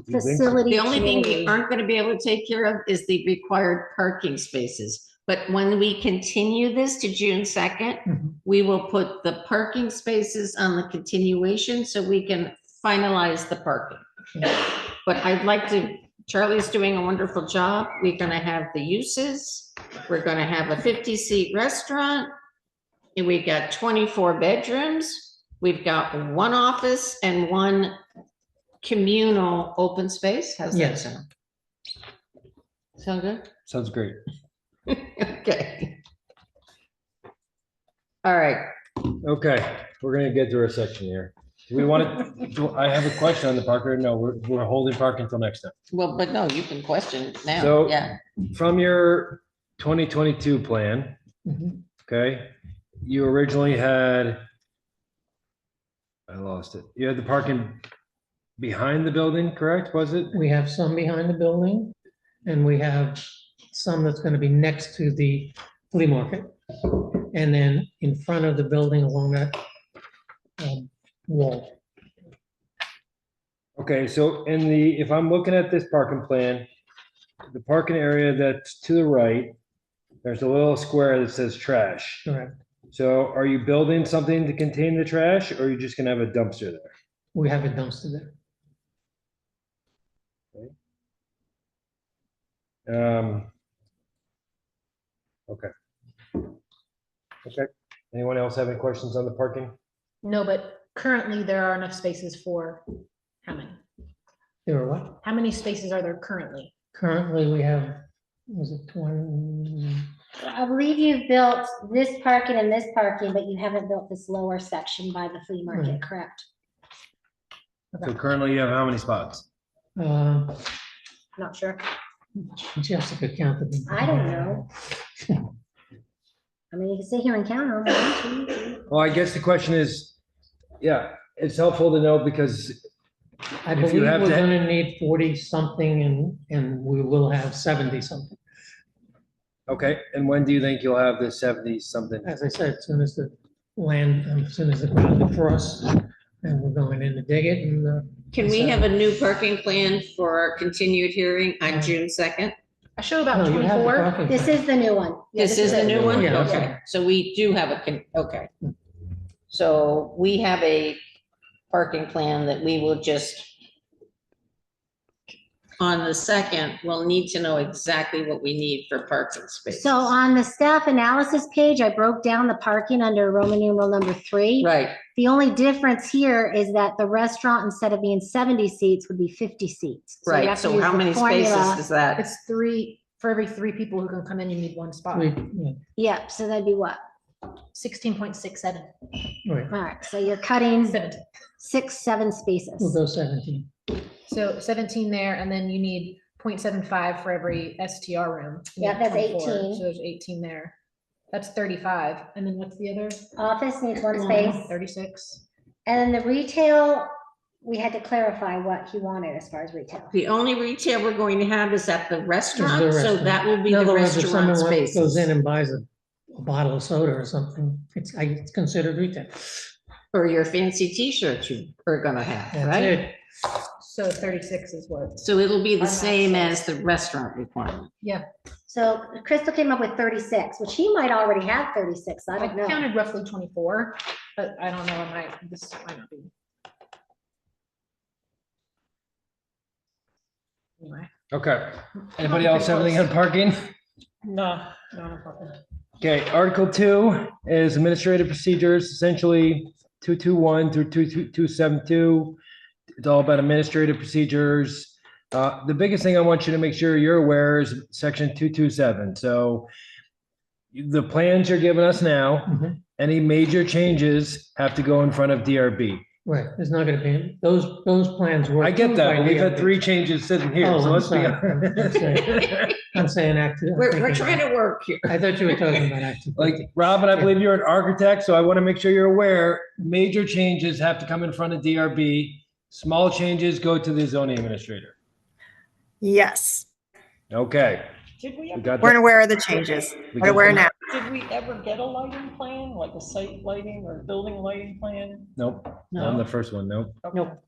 Speaker 8: Facility.
Speaker 1: The only thing we
Speaker 8: community.
Speaker 1: aren't going to be able to take care of is the required parking spaces. But when we continue this to June 2nd,
Speaker 7: Mhm.
Speaker 1: we will put the parking spaces on the continuation so we can finalize the parking. But I'd like to, Charlie's doing a wonderful job. We're going to have the uses. We're going to have a 50-seat restaurant. And we've got 24 bedrooms. We've got one office and one communal open space. How's that
Speaker 7: Yes.
Speaker 1: sound? Sound good?
Speaker 2: Sounds great.
Speaker 1: Okay. All right.
Speaker 2: Okay, we're gonna get through our section here. Do we want to, I have a question on the parker. No, we're holding parking until next time.
Speaker 1: Well, but no, you can question now.
Speaker 2: So-
Speaker 1: Yeah.
Speaker 2: From your 2022 plan,
Speaker 7: Mhm.
Speaker 2: okay, you originally had, I lost it. You had the parking behind the building, correct? Was it?
Speaker 7: We have some behind the building, and we have some that's gonna be next to the flea market. And then in front of the building along that wall.
Speaker 2: Okay, so in the, if I'm looking at this parking plan, the parking area that's to the right, there's a little square that says trash.
Speaker 7: Correct.
Speaker 2: So are you building something to contain the trash, or are you just gonna have a dumpster there?
Speaker 7: We have a dumpster there.
Speaker 2: Okay. Okay, anyone else have any questions on the parking?
Speaker 10: No, but currently there are enough spaces for how many?
Speaker 7: There are what?
Speaker 10: How many spaces are there currently?
Speaker 7: Currently, we have, was it 20?
Speaker 8: I believe you've built this parking and this parking, but you haven't built this lower section by the flea market,
Speaker 7: Right.
Speaker 8: correct?
Speaker 2: So currently you have how many spots?
Speaker 10: Not sure.
Speaker 7: Jessica counted them.
Speaker 8: I don't know. I mean, you can sit here and count them. 1, 2, 3.
Speaker 2: Well, I guess the question is, yeah, it's helpful to know because
Speaker 7: I
Speaker 2: if you
Speaker 7: believe
Speaker 2: have
Speaker 7: we're
Speaker 2: to-
Speaker 7: gonna need 40 something and we will have 70 something.
Speaker 2: okay, and when do you think you'll have the 70 something?
Speaker 7: As I said, as soon as the land, as soon as the ground defrosts, and we're going in to dig it and.
Speaker 1: Can we have a new parking plan for our continued hearing on June 2nd?
Speaker 10: I show
Speaker 7: No,
Speaker 10: about
Speaker 7: you have the
Speaker 10: 24.
Speaker 7: parking
Speaker 8: This
Speaker 7: plan.
Speaker 8: is the new one. Yeah,
Speaker 1: This is the
Speaker 8: it.
Speaker 1: new one?
Speaker 7: Yeah, that's
Speaker 1: Okay,
Speaker 7: right.
Speaker 1: so we do have okay. So we have a parking plan that we will just, on the 2nd, we'll need to know exactly what we need for parking spaces.
Speaker 8: So on the staff analysis page, I broke down the parking under Roman numeral number 3.
Speaker 1: Right,
Speaker 8: The only difference here is that the restaurant, instead of being 70 seats, would be 50 seats. you
Speaker 1: right.
Speaker 8: have to
Speaker 1: So
Speaker 8: use
Speaker 1: how
Speaker 8: the
Speaker 1: many
Speaker 8: formula.
Speaker 1: spaces is that?
Speaker 10: It's 3, for every 3 people who can come in, you need 1 spot.
Speaker 7: Yeah,
Speaker 8: Yep, so that'd be what?
Speaker 10: 16.67,
Speaker 7: right,
Speaker 8: All right, so you're cutting
Speaker 10: 17.
Speaker 8: 6, 7
Speaker 7: we'll
Speaker 8: spaces.
Speaker 7: go 17.
Speaker 10: So 17 there, and then you need 0.75 for every STR room. You
Speaker 8: Yeah,
Speaker 10: need
Speaker 8: that's
Speaker 10: 24,
Speaker 8: 18.
Speaker 10: So there's 18 there. That's 35. And then what's the other?
Speaker 8: Office needs 1 space.
Speaker 10: 36.
Speaker 8: And then the retail we had to clarify what he wanted as far as retail.
Speaker 1: The only retail we're going to have is at the restaurant, so
Speaker 7: restaurant.
Speaker 1: that will be
Speaker 7: In
Speaker 1: the
Speaker 7: other words, if
Speaker 1: restaurant
Speaker 7: someone goes in
Speaker 1: spaces.
Speaker 7: and buys a bottle of soda or something, it's considered retail.
Speaker 1: Or your fancy t-shirts you are gonna have,
Speaker 7: That's
Speaker 1: right?
Speaker 7: it.
Speaker 10: So 36 is what?
Speaker 1: So it'll be the
Speaker 10: Our max
Speaker 1: same
Speaker 10: says.
Speaker 1: as the restaurant requirement.
Speaker 10: Yeah,
Speaker 8: So Crystal came up with 36, which he might already have 36. I
Speaker 10: I
Speaker 8: don't know.
Speaker 10: counted roughly 24, but I don't know, this might not be. Anyway.
Speaker 2: Okay. Anybody else have anything on parking?
Speaker 9: No, no problem.
Speaker 2: Okay, Article 2 is administrative procedures, essentially 221 through 272. It's all about administrative procedures. The biggest thing I want you to make sure you're aware is section 227. So the plans you're giving us now,
Speaker 7: Mhm.
Speaker 2: any major changes have to go in front of DRB.
Speaker 7: Right, there's not gonna be, those plans were.
Speaker 2: I get that,
Speaker 7: approved
Speaker 2: but
Speaker 7: by
Speaker 2: we've had
Speaker 7: DRB.
Speaker 2: 3 changes sitting here,
Speaker 7: Oh,
Speaker 2: so
Speaker 7: I'm
Speaker 2: let's be
Speaker 7: sorry.
Speaker 2: honest.
Speaker 7: I'm saying active.
Speaker 1: We're trying to work here.
Speaker 7: I thought you were talking about active.
Speaker 2: Like, Robin, I believe you're an architect, so I want to make sure you're aware, major changes have to come in front of DRB. Small changes go to the zoning administrator.
Speaker 3: Yes,
Speaker 2: Okay.
Speaker 9: Did we
Speaker 2: We
Speaker 9: ever,
Speaker 2: got
Speaker 3: we're
Speaker 2: that.
Speaker 3: aware of the changes.
Speaker 2: We
Speaker 3: We're
Speaker 2: got
Speaker 3: aware
Speaker 2: that.
Speaker 3: now.
Speaker 9: did we ever get a lighting plan, like a site lighting or building lighting plan?
Speaker 2: Nope, not on the first one, nope.
Speaker 1: Nope.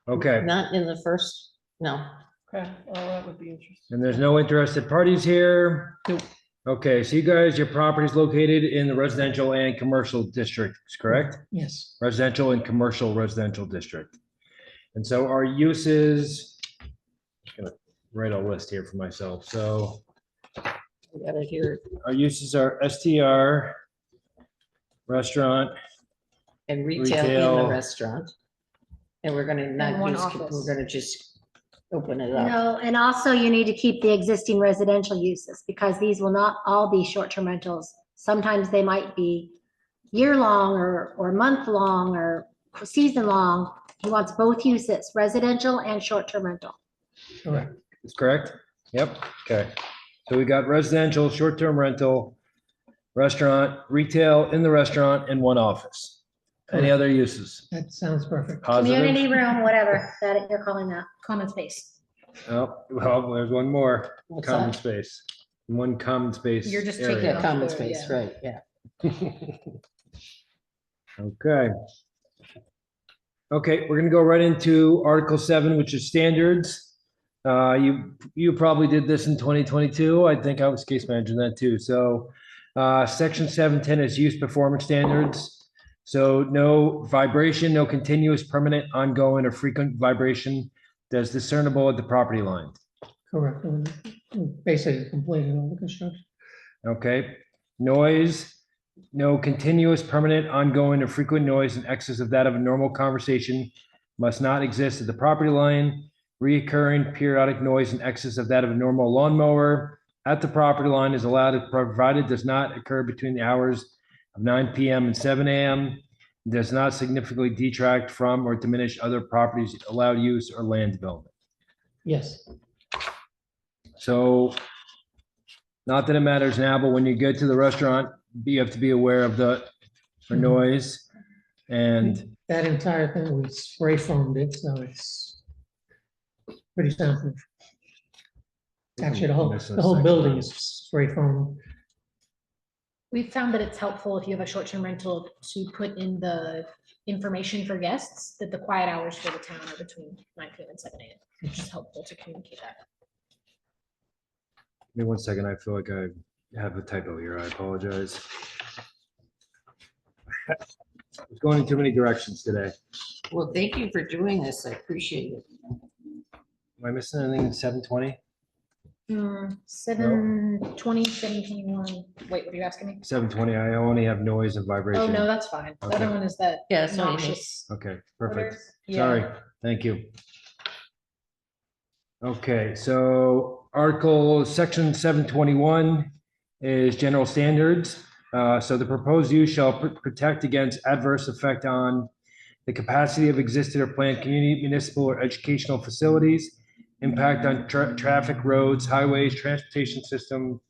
Speaker 2: Okay,
Speaker 1: Not in the first, no.
Speaker 9: Okay, well, that would be interesting.
Speaker 2: and there's no interested parties here?
Speaker 7: Nope.
Speaker 2: Okay, so you guys, your property is located in the residential and commercial districts, correct?
Speaker 7: Yes,
Speaker 2: Residential and commercial residential district. And so our uses, gonna write a list here for myself. So
Speaker 1: We got it here.
Speaker 2: our uses are STR, restaurant,
Speaker 1: And retail in
Speaker 2: Retail.
Speaker 1: the restaurant. And we're gonna not
Speaker 10: one
Speaker 1: use,
Speaker 10: office.
Speaker 1: we're gonna just open it up.
Speaker 8: No, and also you need to keep the existing residential uses because these will not all be short-term rentals. Sometimes they might be year-long or month-long or season-long. He wants both uses, residential and short-term rental.
Speaker 7: correct.
Speaker 2: is correct? Yep, okay. So we got residential, short-term rental, restaurant, retail in the restaurant, and 1 office. Any other uses?
Speaker 7: That sounds perfect.
Speaker 8: Community
Speaker 2: Positive?
Speaker 8: room, whatever that you're calling that.
Speaker 10: Common space.
Speaker 2: Oh, well, there's one more,
Speaker 1: What's
Speaker 2: common
Speaker 1: that?
Speaker 2: space. One common space.
Speaker 10: You're just
Speaker 2: area.
Speaker 10: taking
Speaker 1: Yeah, common
Speaker 10: Yeah.
Speaker 1: space, right, yeah.
Speaker 2: Okay. Okay, we're gonna go right into Article 7, which is standards. You probably did this in 2022. I think I was case manager then too. So Section 710 is use performance standards. So no vibration, no continuous, permanent, ongoing, or frequent vibration that's discernible at the property line.
Speaker 7: Correct. Basically completed all the construction.
Speaker 2: Okay, noise, no continuous, permanent, ongoing, or frequent noise in excess of that of a normal conversation must not exist at the property line. Reoccurring periodic noise in excess of that of a normal lawnmower at the property line is allowed, provided does not occur between the hours of 9 PM and 7 AM. Does not significantly detract from or diminish other properties' allowed use or land development.
Speaker 7: Yes,
Speaker 2: So, not that it matters now, but when you get to the restaurant, you have to be aware of the noise. And,
Speaker 7: that entire thing, we spray foamed it, so it's pretty soundproof. Actually, the whole building is spray foam.
Speaker 10: We found that it's helpful if you have a short-term rental to put in the information for guests that the quiet hours for the town are between 9 PM and 7 AM, which is helpful to communicate that.
Speaker 2: Give me 1 second, I feel like I have a typo here, I apologize. It's going in too many directions today.
Speaker 1: Well, thank you for doing this. I appreciate it.
Speaker 2: Am I missing anything in 720?
Speaker 10: 720, 721, wait, what are you asking me?
Speaker 2: 720, I only have noise and vibration.
Speaker 10: Oh, no, that's fine. The other
Speaker 2: Okay.
Speaker 10: one is that
Speaker 1: Yeah, that's what I mean.
Speaker 10: noxious.
Speaker 2: Okay, perfect.
Speaker 10: odors. Yeah.
Speaker 2: Sorry, thank you. Okay, so Article Section 721 is general standards. So the proposed use shall protect against adverse effect on the capacity of existing or planned community, municipal, or educational facilities, impact on traffic, roads, highways, transportation system,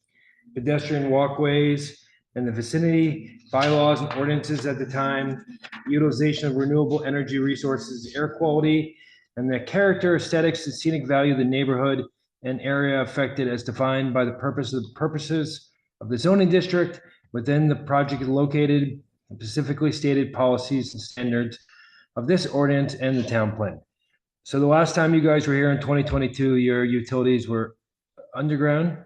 Speaker 2: pedestrian walkways, and the vicinity, bylaws and ordinances at the time, utilization of renewable energy resources, air quality, and the character, aesthetics, and scenic value of the neighborhood and area affected as defined by the purposes of the zoning district within the project located, specifically stated policies and standards of this ordinance and the town plan. So the last time you guys were here in 2022, your utilities were underground?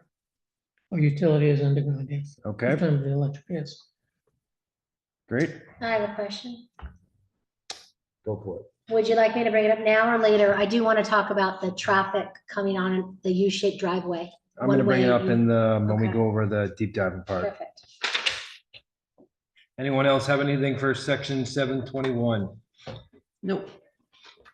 Speaker 7: Our utility is underground, yes.
Speaker 2: Okay,
Speaker 7: In terms of the electric, yes.
Speaker 2: great.
Speaker 8: I have a question.
Speaker 2: Go for it.
Speaker 8: Would you like me to bring it up now or later? I do want to talk about the traffic coming on the U-shaped driveway.
Speaker 2: I'm gonna bring it up in the, when we
Speaker 8: Okay.
Speaker 2: go over the deep diving part.
Speaker 8: Perfect.
Speaker 2: Anyone else have anything for section 721?
Speaker 1: Nope.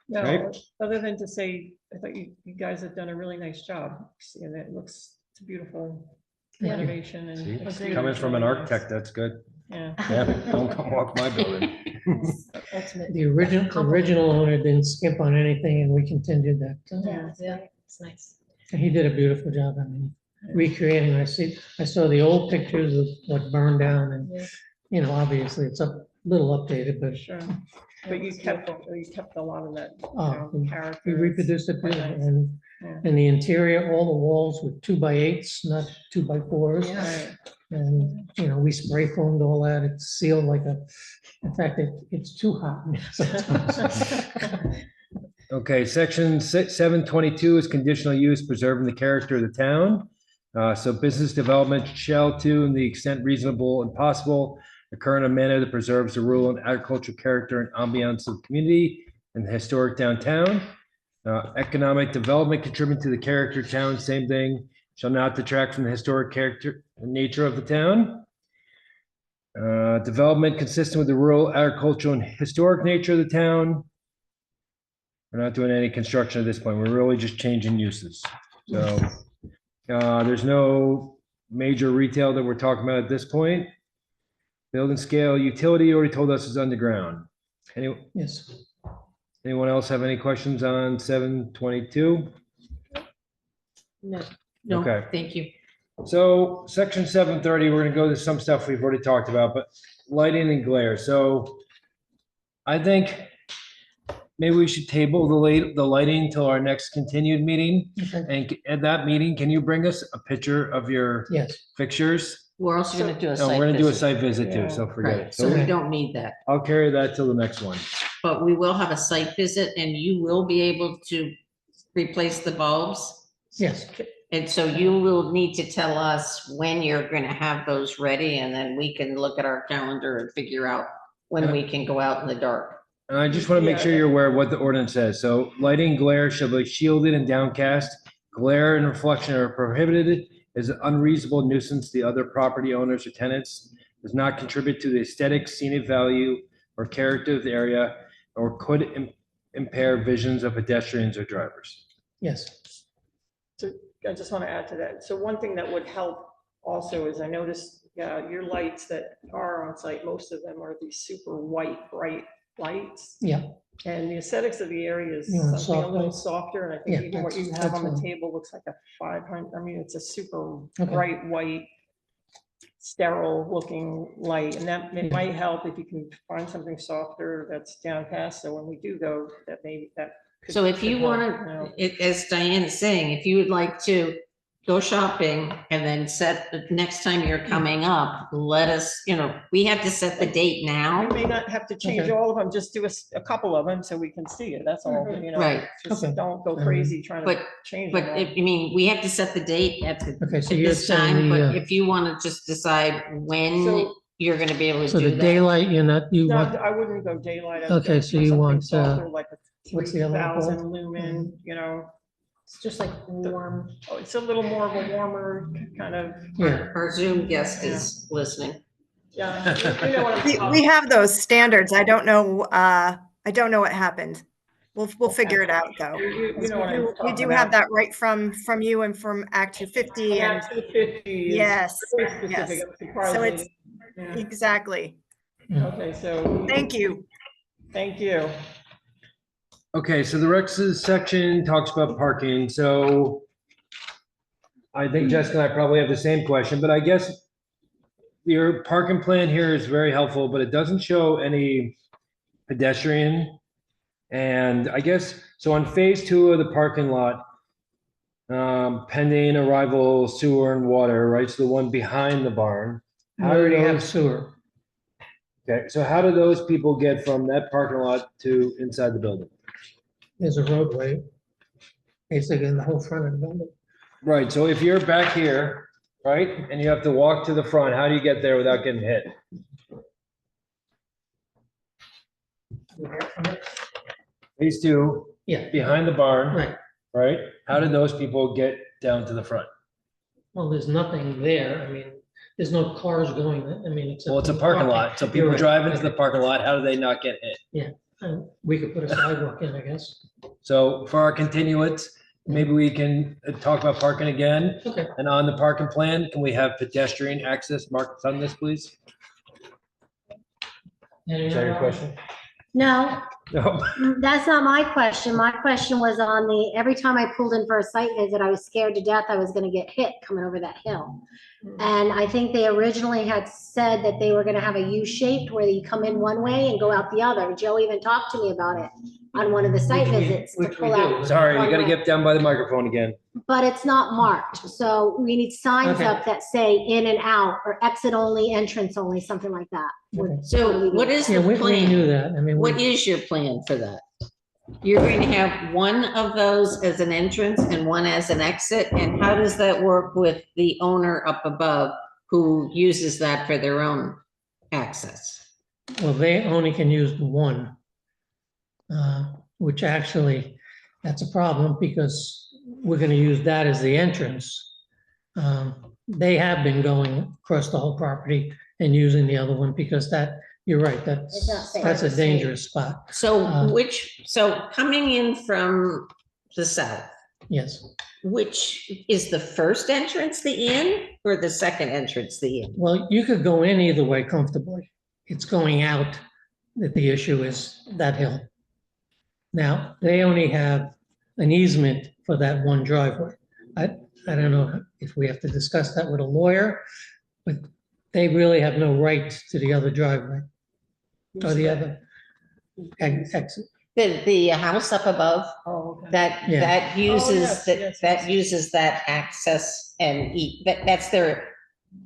Speaker 9: No,
Speaker 2: Right.
Speaker 9: other than to say, I thought you guys have done a really nice job. And it looks, it's a beautiful
Speaker 7: Thank you.
Speaker 9: renovation and.
Speaker 2: See,
Speaker 9: exterior
Speaker 2: coming
Speaker 9: is
Speaker 2: from an
Speaker 9: really nice.
Speaker 2: architect, that's good.
Speaker 9: Yeah.
Speaker 2: Yeah, don't come walk my building.
Speaker 9: Ultimate.
Speaker 7: The original owner didn't skimp on anything, and we continued that.
Speaker 10: Yeah, it's nice.
Speaker 7: He did a beautiful job. I mean, recreating, I saw the old pictures of what burned down, and,
Speaker 10: Yeah.
Speaker 7: you know, obviously it's a little updated, but
Speaker 9: Sure. But you kept a lot of that,
Speaker 7: we
Speaker 9: character.
Speaker 7: we reproduced it
Speaker 9: Quite
Speaker 7: beautifully.
Speaker 9: nice.
Speaker 7: And
Speaker 9: Yeah.
Speaker 7: and the interior, all the walls were 2x8s, not 2x4s.
Speaker 9: Right.
Speaker 7: And, you know, we spray foamed all that. It's sealed like in fact, it's too hot. sometimes.
Speaker 2: Okay, section 722 is conditional use preserving the character of the town. So business development shall to, in the extent reasonable and possible, occur in a manner that preserves the rural and agricultural character and ambiance of the community and the historic downtown. Economic development contribute to the character of town, same thing, shall not detract from the historic character and nature of the town. Development consistent with the rural, agricultural, and historic nature of the town. We're not doing any construction at this point. We're really just changing uses. So there's no major retail that we're talking about at this point. Building scale, utility, you already told us is underground.
Speaker 7: Yes.
Speaker 2: Anyone else have any questions on 722?
Speaker 1: No,
Speaker 2: Okay.
Speaker 1: thank you.
Speaker 2: So section 730, we're gonna go to some stuff we've already talked about, but lighting and glare. So I think maybe we should table the lighting till our next continued meeting.
Speaker 7: Okay.
Speaker 2: And at that meeting, can you bring us a picture of your
Speaker 7: Yes.
Speaker 2: fixtures?
Speaker 1: We're also gonna do a
Speaker 2: No,
Speaker 1: site
Speaker 2: we're gonna do a
Speaker 1: visit.
Speaker 2: site visit
Speaker 9: Yeah.
Speaker 2: too, so forget
Speaker 1: Right,
Speaker 2: it.
Speaker 1: so
Speaker 2: So
Speaker 1: we don't need that,
Speaker 2: I'll carry that till the next one.
Speaker 1: but we will have a site visit and you will be able to replace the bulbs.
Speaker 7: Yes.
Speaker 1: And so you will need to tell us when you're gonna have those ready, and then we can look at our calendar and figure out when we can go out in the dark.
Speaker 2: And I just want to make sure you're aware of what the ordinance says. So lighting glare shall be shielded and downcast. Glare and reflection are prohibited as an unreasonable nuisance. The other property owners or tenants does not contribute to the aesthetic, scenic value, or character of the area, or could impair visions of pedestrians or drivers.
Speaker 7: Yes.
Speaker 9: So I just want to add to that. So one thing that would help also is I noticed, your lights that are on site, most of them are these super white, bright lights.
Speaker 7: Yeah.
Speaker 9: And the aesthetics of the area is
Speaker 7: You want
Speaker 9: something a
Speaker 7: soft
Speaker 9: little
Speaker 7: lights?
Speaker 9: softer, and I think
Speaker 7: Yeah,
Speaker 9: even what you
Speaker 7: that's-
Speaker 9: have on
Speaker 7: that's
Speaker 9: the
Speaker 7: fine.
Speaker 9: table looks like a 500, I mean, it's a super
Speaker 7: Okay.
Speaker 9: bright, white, sterile looking light, and that it
Speaker 7: Yeah.
Speaker 9: might help if you can find something softer that's downcast, so when we do go, that maybe that. could-
Speaker 1: So if you
Speaker 9: could help,
Speaker 1: wanna, as Diane is saying, if you would like to go shopping and then set the next time you're coming up, let us, we have to set the date now.
Speaker 9: We may not have to change
Speaker 7: Okay.
Speaker 9: all of them, just do a couple of them so we can see it, that's all,
Speaker 1: Right.
Speaker 9: Just
Speaker 7: Okay.
Speaker 9: don't go crazy trying to
Speaker 1: But,
Speaker 9: change
Speaker 1: but
Speaker 9: them all.
Speaker 1: if, we have to set the date at
Speaker 7: Okay, so
Speaker 1: at
Speaker 7: you're
Speaker 1: this time,
Speaker 7: saying
Speaker 1: but
Speaker 7: the,
Speaker 1: if you wanna just decide when
Speaker 9: So-
Speaker 1: you're gonna be able to
Speaker 7: so
Speaker 1: do
Speaker 7: the
Speaker 1: that.
Speaker 7: daylight, you
Speaker 9: No,
Speaker 7: want,
Speaker 9: I wouldn't go daylight. I would
Speaker 7: Okay,
Speaker 9: go
Speaker 7: so you
Speaker 9: something
Speaker 7: want,
Speaker 9: softer, Like a
Speaker 7: what's the other one called?
Speaker 9: 3,000 lumen,
Speaker 10: It's just like warm.
Speaker 9: oh, it's a little more of a warmer kind of,
Speaker 7: yeah,
Speaker 1: Our Zoom guest is listening.
Speaker 9: yeah. You know what I'm
Speaker 3: We
Speaker 9: talking
Speaker 3: have those standards. I don't know what happened. We'll figure it out though.
Speaker 9: You know what I'm
Speaker 3: We
Speaker 9: talking
Speaker 3: do have
Speaker 9: about.
Speaker 3: that right from you and from Act 250 and
Speaker 9: Act 250 is
Speaker 3: yes,
Speaker 9: very specific.
Speaker 3: yes.
Speaker 9: I'm surprised
Speaker 3: So
Speaker 9: they
Speaker 3: it's
Speaker 9: didn't-
Speaker 3: exactly.
Speaker 9: yeah. Okay, so.
Speaker 3: Thank you.
Speaker 9: Thank you.
Speaker 2: Okay, so the rest of the section talks about parking, so I think Jessica and I probably have the same question, but I guess your parking plan here is very helpful, but it doesn't show any pedestrian. And I guess, so on phase 2 of the parking lot, pending arrival sewer and water, right? So the one behind the barn.
Speaker 7: We
Speaker 2: How do
Speaker 7: already
Speaker 2: they
Speaker 7: have
Speaker 2: have,
Speaker 7: sewer.
Speaker 2: okay, so how do those people get from that parking lot to inside the building?
Speaker 7: There's a roadway, basically in the whole front of the building.
Speaker 2: Right, so if you're back here, right, and you have to walk to the front, how do you get there without getting hit? Phase 2,
Speaker 7: Yeah,
Speaker 2: behind the barn,
Speaker 7: right.
Speaker 2: right? How did those people get down to the front?
Speaker 7: Well, there's nothing there. I mean, there's no cars going there. I mean, it's.
Speaker 2: Well, it's a parking lot, so
Speaker 7: You're
Speaker 2: people
Speaker 7: right.
Speaker 2: drive into the parking lot, how do they not get hit?
Speaker 7: We could put a sidewalk in, I guess.
Speaker 2: So for our continuance, maybe we can talk about parking again.
Speaker 7: Okay.
Speaker 2: And on the parking plan, can we have pedestrian access marked on this, please? Is that your question?
Speaker 8: No,
Speaker 2: No.
Speaker 8: that's not my question. My question was on the, every time I pulled in for a site visit, I was scared to death I was gonna get hit coming over that hill. And I think they originally had said that they were gonna have a U-shaped where you come in one way and go out the other. Joe even talked to me about it on one of the site
Speaker 7: Which we-
Speaker 8: visits to
Speaker 7: which we
Speaker 8: pull
Speaker 7: do.
Speaker 8: out.
Speaker 2: Sorry, you
Speaker 8: one
Speaker 2: gotta
Speaker 8: way.
Speaker 2: get down by the microphone again.
Speaker 8: But it's not marked, so we need signs
Speaker 7: Okay.
Speaker 8: up that say in and out, or exit only, entrance only, something like that.
Speaker 7: Okay.
Speaker 1: So what is
Speaker 7: Yeah,
Speaker 1: the
Speaker 7: we
Speaker 1: plan?
Speaker 7: knew that. I mean,
Speaker 1: What is your plan for that? You're going to have one of those as an entrance and one as an exit, and how does that work with the owner up above who uses that for their own access?
Speaker 7: well, they only can use one. Which actually, that's a problem because we're gonna use that as the entrance. They have been going across the whole property and using the other one because that, you're right,
Speaker 8: It's not
Speaker 7: that's,
Speaker 8: safe.
Speaker 7: that's a dangerous spot.
Speaker 1: So so coming in from the south,
Speaker 7: Yes.
Speaker 1: which is the first entrance the inn or the second entrance the inn?
Speaker 7: Well, you could go in either way comfortably. It's going out that the issue is that hill. Now, they only have an easement for that one driveway. I don't know if we have to discuss that with a lawyer, but they really have no right to the other driveway or the other exit.
Speaker 1: The house up above, that,
Speaker 7: Yeah.
Speaker 1: that uses,
Speaker 9: yes, yes,
Speaker 1: that
Speaker 9: yes.
Speaker 1: uses that access and that's their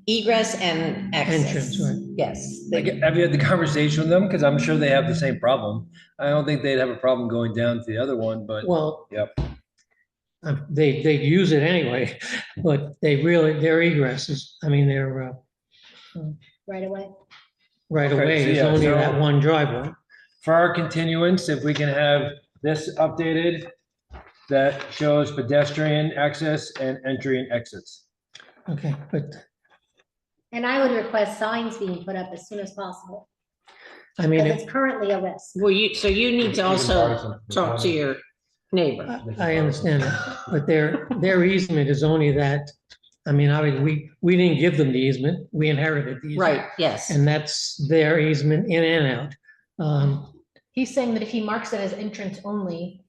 Speaker 1: egress and access.
Speaker 7: Entrance, right.
Speaker 1: Yes.
Speaker 2: Like, have you had the conversation with them? Because I'm sure they have the same problem. I don't think they'd have a problem going down to the other one, but
Speaker 7: Well.
Speaker 2: Yep.
Speaker 7: They'd use it anyway, but they really, their egress is, I mean, they're
Speaker 8: Right away.
Speaker 7: right
Speaker 2: Okay,
Speaker 7: away,
Speaker 2: so
Speaker 7: there's
Speaker 2: yeah,
Speaker 7: only
Speaker 2: so-
Speaker 7: that one driveway.
Speaker 2: for our continuance, if we can have this updated, that shows pedestrian access and entry and exits.
Speaker 7: Okay, but
Speaker 8: And I would request signs being put up as soon as possible,
Speaker 7: I mean,
Speaker 8: because it's currently a risk.
Speaker 1: Well, so you need to also talk to your neighbor.
Speaker 7: I understand that, but their easement is only that, I mean, we didn't give them the easement, we inherited the easement.
Speaker 1: Right, yes.
Speaker 7: And that's their easement in and out.
Speaker 10: He's saying that if he marks it as entrance only,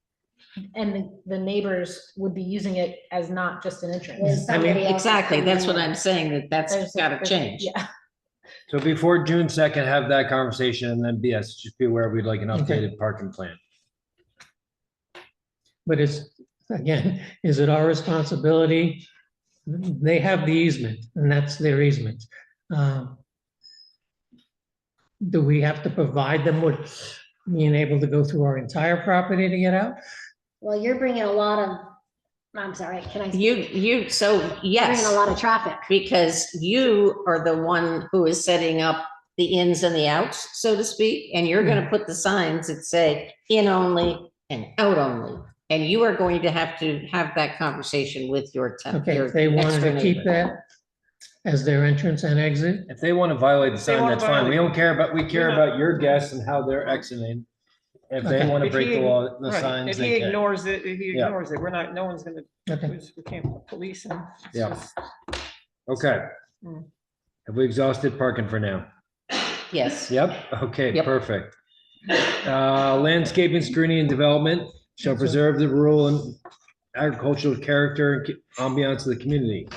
Speaker 10: and the neighbors would be using it as not just an
Speaker 8: There's
Speaker 10: entrance.
Speaker 7: I mean,
Speaker 8: somebody else
Speaker 1: Exactly,
Speaker 8: coming
Speaker 1: that's what
Speaker 8: in.
Speaker 1: I'm saying, that's gotta change.
Speaker 10: Yeah.
Speaker 2: So before June 2nd, have that conversation and then yes, just be aware we'd like an updated parking plan.
Speaker 7: But it's, again, is it our responsibility? They have the easement, and that's their easement. Do we have to provide them with being able to go through our entire property to get out?
Speaker 8: Well, you're bringing a lot of, I'm sorry, can I?
Speaker 1: So,
Speaker 8: Bringing
Speaker 1: yes,
Speaker 8: a lot of traffic.
Speaker 1: because you are the one who is setting up the ins and the outs, so to speak, and you're gonna put the signs that say in only and out only. And you are going to have that conversation with your tenant.
Speaker 7: Okay, if they wanted to keep that as their entrance and exit,
Speaker 2: If they want to violate the
Speaker 6: If they
Speaker 2: sign,
Speaker 6: wanna
Speaker 2: that's fine. We
Speaker 6: violate-
Speaker 2: don't care about, we care
Speaker 6: We're not-
Speaker 2: about your guests and how they're exiting. If they
Speaker 7: Okay.
Speaker 2: want to
Speaker 9: If
Speaker 2: break
Speaker 9: he
Speaker 2: the law, the
Speaker 9: Right.
Speaker 2: signs,
Speaker 9: If he
Speaker 2: they can.
Speaker 9: ignores it, if he
Speaker 2: Yeah.
Speaker 9: ignores it, we're not, no one's gonna,
Speaker 7: okay.
Speaker 9: we can't police him. It's
Speaker 2: Yeah.
Speaker 9: just-
Speaker 2: Okay.
Speaker 9: Mm.
Speaker 2: Have we exhausted parking for now?
Speaker 1: Yes.
Speaker 2: Yep, okay,
Speaker 1: Yep.
Speaker 2: perfect. Landscaping, screening, and development shall preserve the rural and agricultural character and ambiance of the community.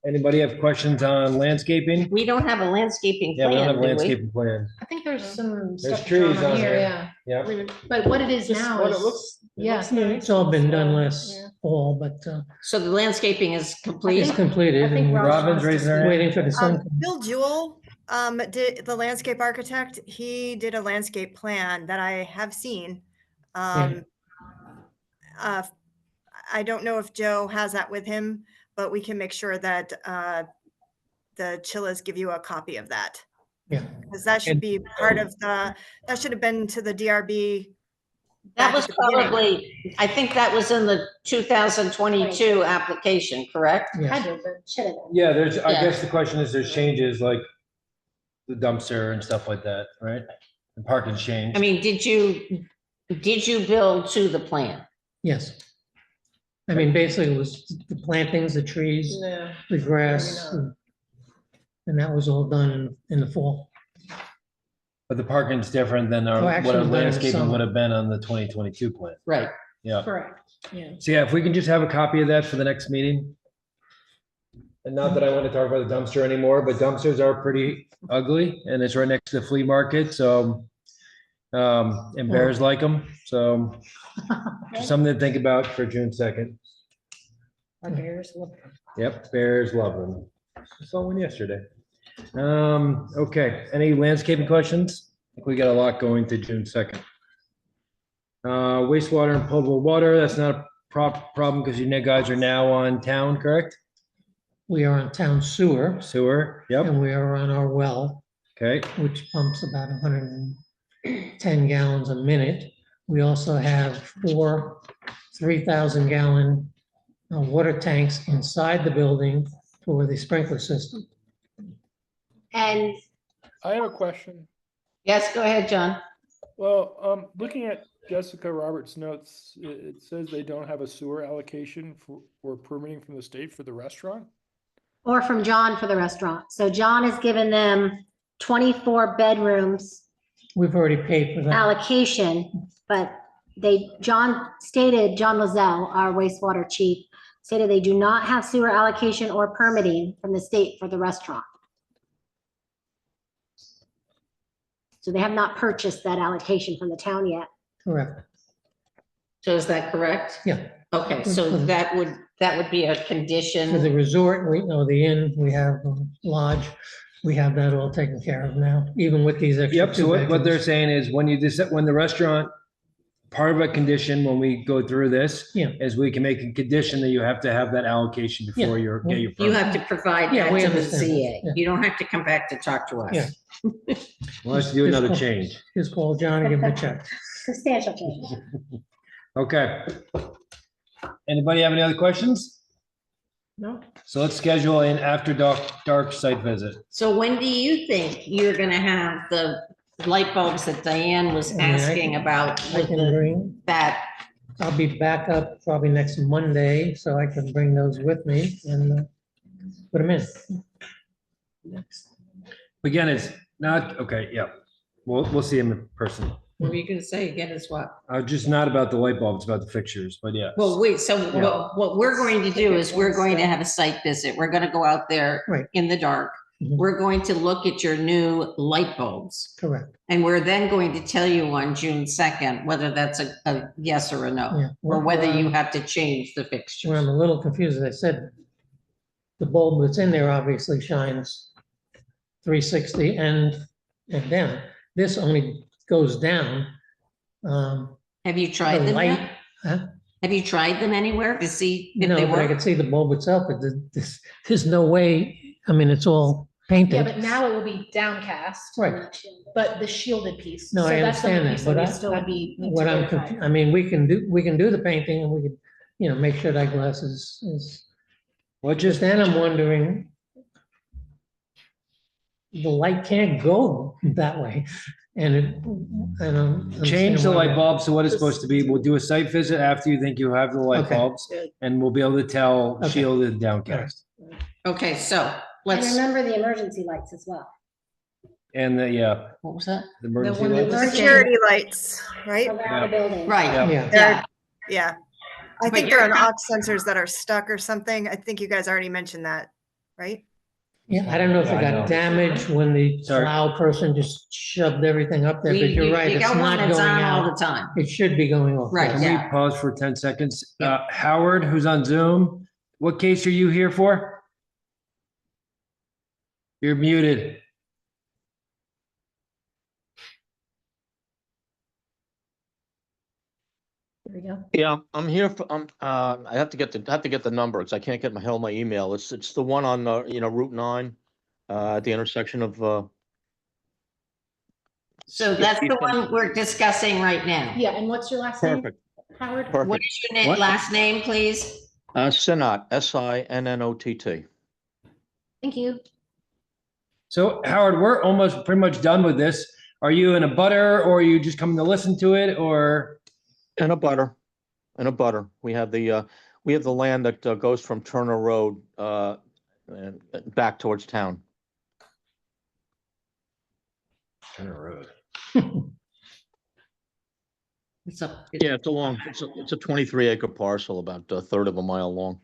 Speaker 2: Anybody have questions on landscaping?
Speaker 1: We don't have a landscaping
Speaker 2: Yeah, we don't
Speaker 1: plan,
Speaker 2: have a
Speaker 1: do we?
Speaker 2: landscaping plan.
Speaker 10: I think there there's some
Speaker 2: There's
Speaker 10: stuff drawn
Speaker 2: trees on
Speaker 10: here,
Speaker 2: here.
Speaker 10: yeah.
Speaker 2: Yeah.
Speaker 6: I mean,
Speaker 10: But what it is
Speaker 6: just
Speaker 10: now
Speaker 6: what
Speaker 10: is,
Speaker 6: it looks.
Speaker 10: yeah.
Speaker 7: It's all been done
Speaker 10: Yeah.
Speaker 7: last fall, but
Speaker 1: So the landscaping is complete?
Speaker 7: it's completed
Speaker 10: I think
Speaker 7: and we're
Speaker 10: Rob
Speaker 2: Robin's
Speaker 10: wants to
Speaker 2: raising her
Speaker 10: speak.
Speaker 2: hand.
Speaker 7: waiting for the sun.
Speaker 3: Bill Jewell, did the landscape architect, he did a landscape plan that I have seen. I don't know if Joe has that with him, but we can make sure that the Chillas give you a copy of that.
Speaker 7: Yeah.
Speaker 3: Because that should be part of that should have been to the DRB.
Speaker 1: That
Speaker 3: back
Speaker 1: was
Speaker 3: at the beginning.
Speaker 1: probably, I think that was in the 2022 application, correct?
Speaker 7: Yes.
Speaker 8: Had to, but should have.
Speaker 2: Yeah, there's, I
Speaker 1: Yeah.
Speaker 2: guess the question is, there's changes like the dumpster and stuff like that, right? The parking's changed.
Speaker 1: I mean, did you build to the plan?
Speaker 7: Yes. I mean, basically it was the plantings, the trees,
Speaker 9: No,
Speaker 7: the grass,
Speaker 9: maybe
Speaker 7: and that was all done in the fall.
Speaker 2: But the parking's different than our,
Speaker 7: Oh, actually,
Speaker 2: what our
Speaker 7: it was done in the
Speaker 2: landscaping
Speaker 7: summer.
Speaker 2: would have been on the 2022 plan.
Speaker 1: Right.
Speaker 2: Yeah.
Speaker 10: Correct, yeah.
Speaker 2: So yeah, if we can just have a copy of that for the next meeting. And not that I want to talk about the dumpster anymore, but dumpsters are pretty ugly and it's right next to the flea market, so. And bears like them, so just something to think about for June 2nd.
Speaker 10: Our bears look.
Speaker 2: Yep, bears love them. I saw one yesterday. Okay, any landscaping questions? I think we got a lot going to June 2nd. Wastewater and potable water, that's not a problem because you guys are now on town, correct?
Speaker 7: We are on town sewer
Speaker 2: Sewer, yep,
Speaker 7: and we are on our well,
Speaker 2: okay,
Speaker 7: which pumps about 110 gallons a minute. We also have 4 3,000 gallon water tanks inside the building for the sprinkler system.
Speaker 8: And
Speaker 6: I have a question.
Speaker 1: Yes, go ahead, John.
Speaker 6: Well, looking at Jessica Roberts' notes, it says they don't have a sewer allocation for permitting from the state for the restaurant.
Speaker 8: or from John for the restaurant. So John has given them 24 bedrooms
Speaker 7: We've already paid for that.
Speaker 8: allocation, but John Lozelle, our wastewater chief, stated they do not have sewer allocation or permitting from the state for the restaurant. So they have not purchased that allocation from the town yet.
Speaker 7: Correct.
Speaker 1: So is that correct?
Speaker 7: Yeah.
Speaker 1: Okay, so that would be a
Speaker 7: For
Speaker 1: condition.
Speaker 7: the resort, we know the inn, we have lodge, we have that all taken care of now, even with these extra.
Speaker 2: yep, so
Speaker 7: 2
Speaker 2: what they're
Speaker 7: bedrooms.
Speaker 2: saying is when when the restaurant, part of a condition when we go through this.
Speaker 7: Yeah.
Speaker 2: Is we can make a condition that you have to have that allocation before
Speaker 7: Yeah.
Speaker 2: get your.
Speaker 1: You
Speaker 2: permit.
Speaker 1: have to provide
Speaker 7: Yeah,
Speaker 1: that
Speaker 7: we
Speaker 1: to the
Speaker 7: understand that,
Speaker 1: CA.
Speaker 7: yeah.
Speaker 1: You don't have to come back to talk to us.
Speaker 7: Yeah.
Speaker 2: We'll have to do another change.
Speaker 7: Just call John and give him a check.
Speaker 8: Substantial change.
Speaker 2: Okay. Anybody have any other questions?
Speaker 9: No,
Speaker 2: So let's schedule an after dark site visit.
Speaker 1: So when do you think you're gonna have the light bulbs that Diane was
Speaker 7: I mean, I
Speaker 1: asking
Speaker 7: can-
Speaker 1: about
Speaker 7: I
Speaker 1: with
Speaker 7: can bring,
Speaker 1: that?
Speaker 7: I'll be back up probably next Monday, so I can bring those with me and put them in.
Speaker 2: Again, it's not, okay, yeah. We'll see him in person.
Speaker 1: What were you gonna say again as what?
Speaker 2: Just not about the light bulbs, about the fixtures, but yeah.
Speaker 1: Well, wait, so
Speaker 2: Yeah.
Speaker 1: what we're going to do is we're going to have a site visit. We're gonna go out there
Speaker 7: Right.
Speaker 1: in the dark.
Speaker 7: Mhm.
Speaker 1: We're going to look at your new light bulbs.
Speaker 7: Correct.
Speaker 1: And we're then going to tell you on June 2nd, whether that's a yes or a no,
Speaker 7: Yeah.
Speaker 1: or whether you
Speaker 7: Where
Speaker 1: have to change the
Speaker 7: I'm
Speaker 1: fixtures.
Speaker 7: a little confused, as I said, the bulb that's in there obviously shines 360 and down. This only goes down.
Speaker 1: Have you tried
Speaker 7: The
Speaker 1: them
Speaker 7: light,
Speaker 1: yet?
Speaker 7: huh?
Speaker 1: Have you tried them anywhere to see if
Speaker 7: No,
Speaker 1: they
Speaker 7: but I
Speaker 1: work?
Speaker 7: could see the bulb itself, but there's no way, I mean, it's all
Speaker 10: Yeah,
Speaker 7: painted.
Speaker 10: but now it will be downcast.
Speaker 7: Right.
Speaker 10: But the shielded piece.
Speaker 7: No,
Speaker 10: so
Speaker 7: I
Speaker 10: that's the only
Speaker 7: understand that,
Speaker 10: piece
Speaker 7: but
Speaker 10: we
Speaker 7: I,
Speaker 10: still would be. need to
Speaker 7: what I'm,
Speaker 10: verify.
Speaker 7: I mean, we can do the painting and we could, make sure that glass is,
Speaker 2: Well,
Speaker 7: just
Speaker 2: just,
Speaker 7: then I'm wondering, the light can't go that way. And I don't.
Speaker 2: change the
Speaker 7: understand why
Speaker 2: light
Speaker 7: that-
Speaker 2: bulb to what it's supposed to be. We'll do a site visit after you think you have the light
Speaker 7: Okay.
Speaker 2: bulbs. And we'll be able to tell
Speaker 7: Okay.
Speaker 2: shielded and downcast.
Speaker 1: Okay, so
Speaker 8: And
Speaker 1: let's,
Speaker 8: remember the emergency lights as well.
Speaker 2: And yeah,
Speaker 1: what was that?
Speaker 2: the emergency
Speaker 1: one that
Speaker 2: lights.
Speaker 1: was-
Speaker 3: Security lights, right?
Speaker 8: Around the building.
Speaker 1: Right,
Speaker 2: Yeah.
Speaker 7: Yeah,
Speaker 3: They're- Yeah. I
Speaker 1: But
Speaker 3: think
Speaker 1: you're
Speaker 3: they're on
Speaker 1: not-
Speaker 3: aux sensors that are stuck or something. I think you guys already mentioned that, right?
Speaker 7: Yeah, I don't know if
Speaker 2: Yeah,
Speaker 7: it
Speaker 2: I know.
Speaker 7: got damaged when the
Speaker 2: Sorry.
Speaker 7: plow person just shoved everything up there, but you're right,
Speaker 1: You
Speaker 7: it's
Speaker 1: got one
Speaker 7: not
Speaker 1: that's
Speaker 7: going
Speaker 1: on all the
Speaker 7: out.
Speaker 1: time.
Speaker 7: It should be going off.
Speaker 1: Right,
Speaker 2: Can
Speaker 7: yes.
Speaker 2: we
Speaker 1: yeah.
Speaker 2: pause for 10 seconds?
Speaker 1: Yep.
Speaker 2: Howard, who's on Zoom, what case are you here for? You're muted.
Speaker 10: There we go.
Speaker 12: Yeah, I'm here for, I have to get the number, because I can't get my hell my email. It's the one on, Route 9, at the intersection of,
Speaker 1: So that's the one we're discussing right now.
Speaker 10: Yeah, and what's your last name,
Speaker 12: perfect,
Speaker 10: Howard?
Speaker 1: What
Speaker 12: perfect.
Speaker 1: is your
Speaker 12: What?
Speaker 1: last name, please?
Speaker 12: Sinnott, Sinnott.
Speaker 10: Thank you.
Speaker 2: So Howard, we're almost pretty much done with this. Are you in a butter or are you just coming to listen to it or?
Speaker 12: And a butter. We have the land that goes from Turner Road, and back towards town.
Speaker 2: Turner Road.
Speaker 1: It's a,
Speaker 12: Yeah, it's a 23-acre parcel, about a third of a mile long.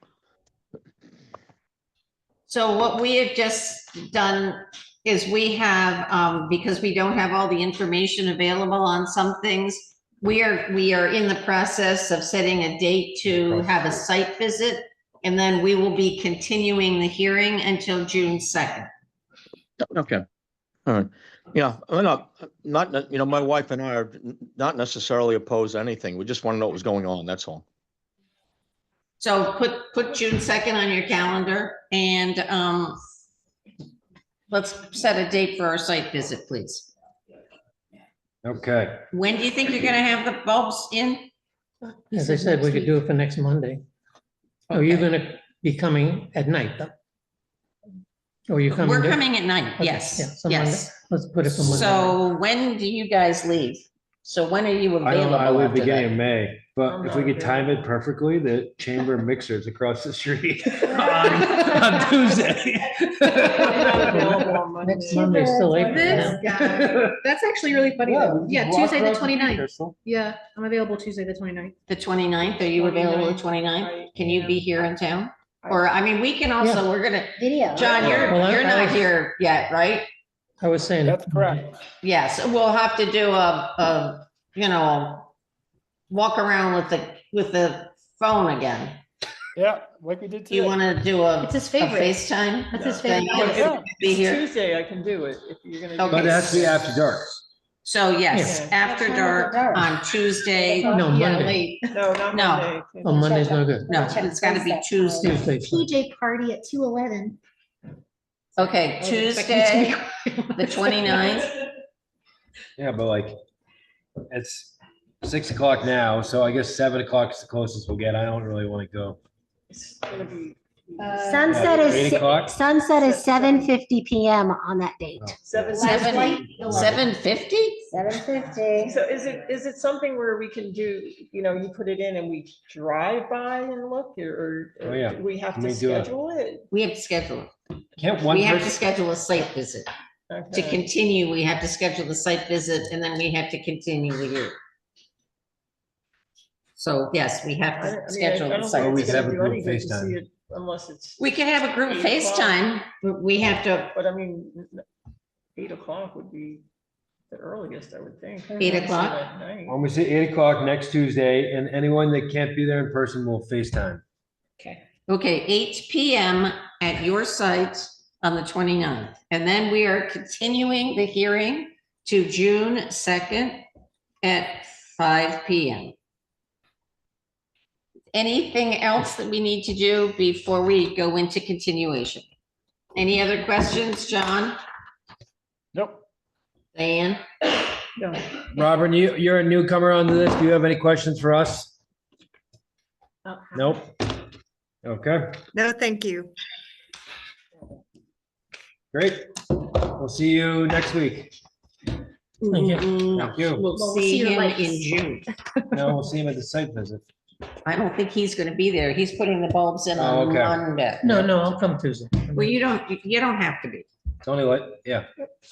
Speaker 1: So what we have just done is we have, because we don't have all the information available on some things, we are in the process of setting a date to have a site visit, and then we will be continuing the hearing until June 2nd.
Speaker 12: Okay. All right. Yeah, I'm not, my wife and I are not necessarily opposed to anything. We just want to know what was going on. That's all.
Speaker 1: So put June 2nd on your calendar, and let's set a date for our site visit, please.
Speaker 2: Okay.
Speaker 1: When do you think you're gonna have the bulbs in?
Speaker 7: As I said, we could do it for next Monday. Are you gonna be coming at night though? Or are you coming?
Speaker 1: We're
Speaker 7: to-
Speaker 1: coming at night,
Speaker 7: Okay, yeah,
Speaker 1: yes,
Speaker 7: so Monday.
Speaker 1: yes.
Speaker 7: Let's put it for Monday.
Speaker 1: So when do you guys leave? So when are you
Speaker 2: I don't know,
Speaker 1: available
Speaker 2: I would
Speaker 1: after
Speaker 2: beginning of
Speaker 1: that?
Speaker 2: May, but if we could time it perfectly, the chamber mixers across the street on Tuesday.
Speaker 7: Next Monday's still April.
Speaker 10: This
Speaker 7: yeah.
Speaker 10: guy. That's actually really funny though. Yeah,
Speaker 2: walk
Speaker 10: Tuesday the
Speaker 2: across the street,
Speaker 10: 29th.
Speaker 2: Crystal.
Speaker 10: Yeah, I'm available Tuesday the 29th.
Speaker 1: The 29th, are you available the 29th? Can you be here in town? Or, I mean, we can also, we're gonna,
Speaker 8: Video.
Speaker 1: John,
Speaker 7: Well,
Speaker 1: you're
Speaker 7: I
Speaker 1: not
Speaker 7: was-
Speaker 1: here yet, right?
Speaker 7: I was saying.
Speaker 6: That's correct.
Speaker 1: Yes, we'll have to do a walk around with the phone again.
Speaker 6: Yeah, like we did
Speaker 1: Do you
Speaker 6: today.
Speaker 1: wanna do a
Speaker 10: It's his
Speaker 1: a
Speaker 10: favorite.
Speaker 1: FaceTime?
Speaker 10: That's his
Speaker 1: thing?
Speaker 10: favorite.
Speaker 6: Yeah.
Speaker 1: Be here?
Speaker 9: Tuesday, I can do it if you're gonna. do
Speaker 1: Okay.
Speaker 2: But it has to be after dark.
Speaker 1: So yes,
Speaker 9: Yeah.
Speaker 1: after
Speaker 8: What time is it
Speaker 1: dark
Speaker 8: dark?
Speaker 1: on Tuesday.
Speaker 7: No,
Speaker 1: Yeah,
Speaker 7: Monday.
Speaker 1: late.
Speaker 9: No, not
Speaker 1: No.
Speaker 9: Monday.
Speaker 7: Oh, Monday's no good.
Speaker 1: No, it's gotta be Tuesday.
Speaker 7: Tuesday's fine.
Speaker 10: PJ party at 2:11.
Speaker 1: Okay, Tuesday, the 29th.
Speaker 2: Yeah, but like, it's 6 o'clock now, so I guess 7 o'clock is the closest we'll get. I don't really want to go.
Speaker 9: It's gonna be
Speaker 8: Sunset
Speaker 2: Yeah,
Speaker 8: is,
Speaker 2: 8 o'clock?
Speaker 8: sunset is 7:50 PM on that date.
Speaker 1: 7:50?
Speaker 8: 7:50.
Speaker 9: So is it something where we can do, you put it in and we drive by and look, or
Speaker 2: Oh, yeah.
Speaker 9: do we have
Speaker 2: Let
Speaker 9: to
Speaker 2: me do it.
Speaker 9: schedule it?
Speaker 1: We have to schedule it.
Speaker 2: Can't one
Speaker 1: We have to
Speaker 2: person,
Speaker 1: schedule a site visit. To
Speaker 9: Okay.
Speaker 1: continue, we have to schedule the site visit, and then we have to continue the hearing. So yes, we have to schedule the
Speaker 2: Or
Speaker 1: site
Speaker 2: we
Speaker 1: visit.
Speaker 2: could have a group FaceTime.
Speaker 9: Unless it's.
Speaker 1: We can have a group
Speaker 9: 8 o'clock.
Speaker 1: FaceTime, but we have to,
Speaker 9: But I mean, 8 o'clock would be the earliest, I would think.
Speaker 1: 8 o'clock?
Speaker 9: At night.
Speaker 2: when we say 8 o'clock next Tuesday, and anyone that can't be there in person will FaceTime.
Speaker 1: okay, 8 PM at your site on the 29th. And then we are continuing the hearing to June 2nd at 5 PM. Anything else that we need to do before we go into continuation? Any other questions, John,
Speaker 6: Nope.
Speaker 1: Diane?
Speaker 9: No.
Speaker 2: Robert, you're a newcomer on this. Do you have any questions for us? Nope. Okay,
Speaker 3: No, thank you.
Speaker 2: great. We'll see you next week.
Speaker 7: Thank you.
Speaker 2: Thank you.
Speaker 1: We'll
Speaker 10: Well, we'll
Speaker 1: see
Speaker 10: see your
Speaker 1: him
Speaker 10: lights.
Speaker 1: in June.
Speaker 2: No, we'll see him at the site visit.
Speaker 1: I don't think he's gonna be there. He's putting the bulbs in
Speaker 2: Oh,
Speaker 1: on
Speaker 2: okay.
Speaker 1: Monday.
Speaker 7: No, I'll come Tuesday.
Speaker 1: Well, you don't have to be.
Speaker 2: It's only like, yeah.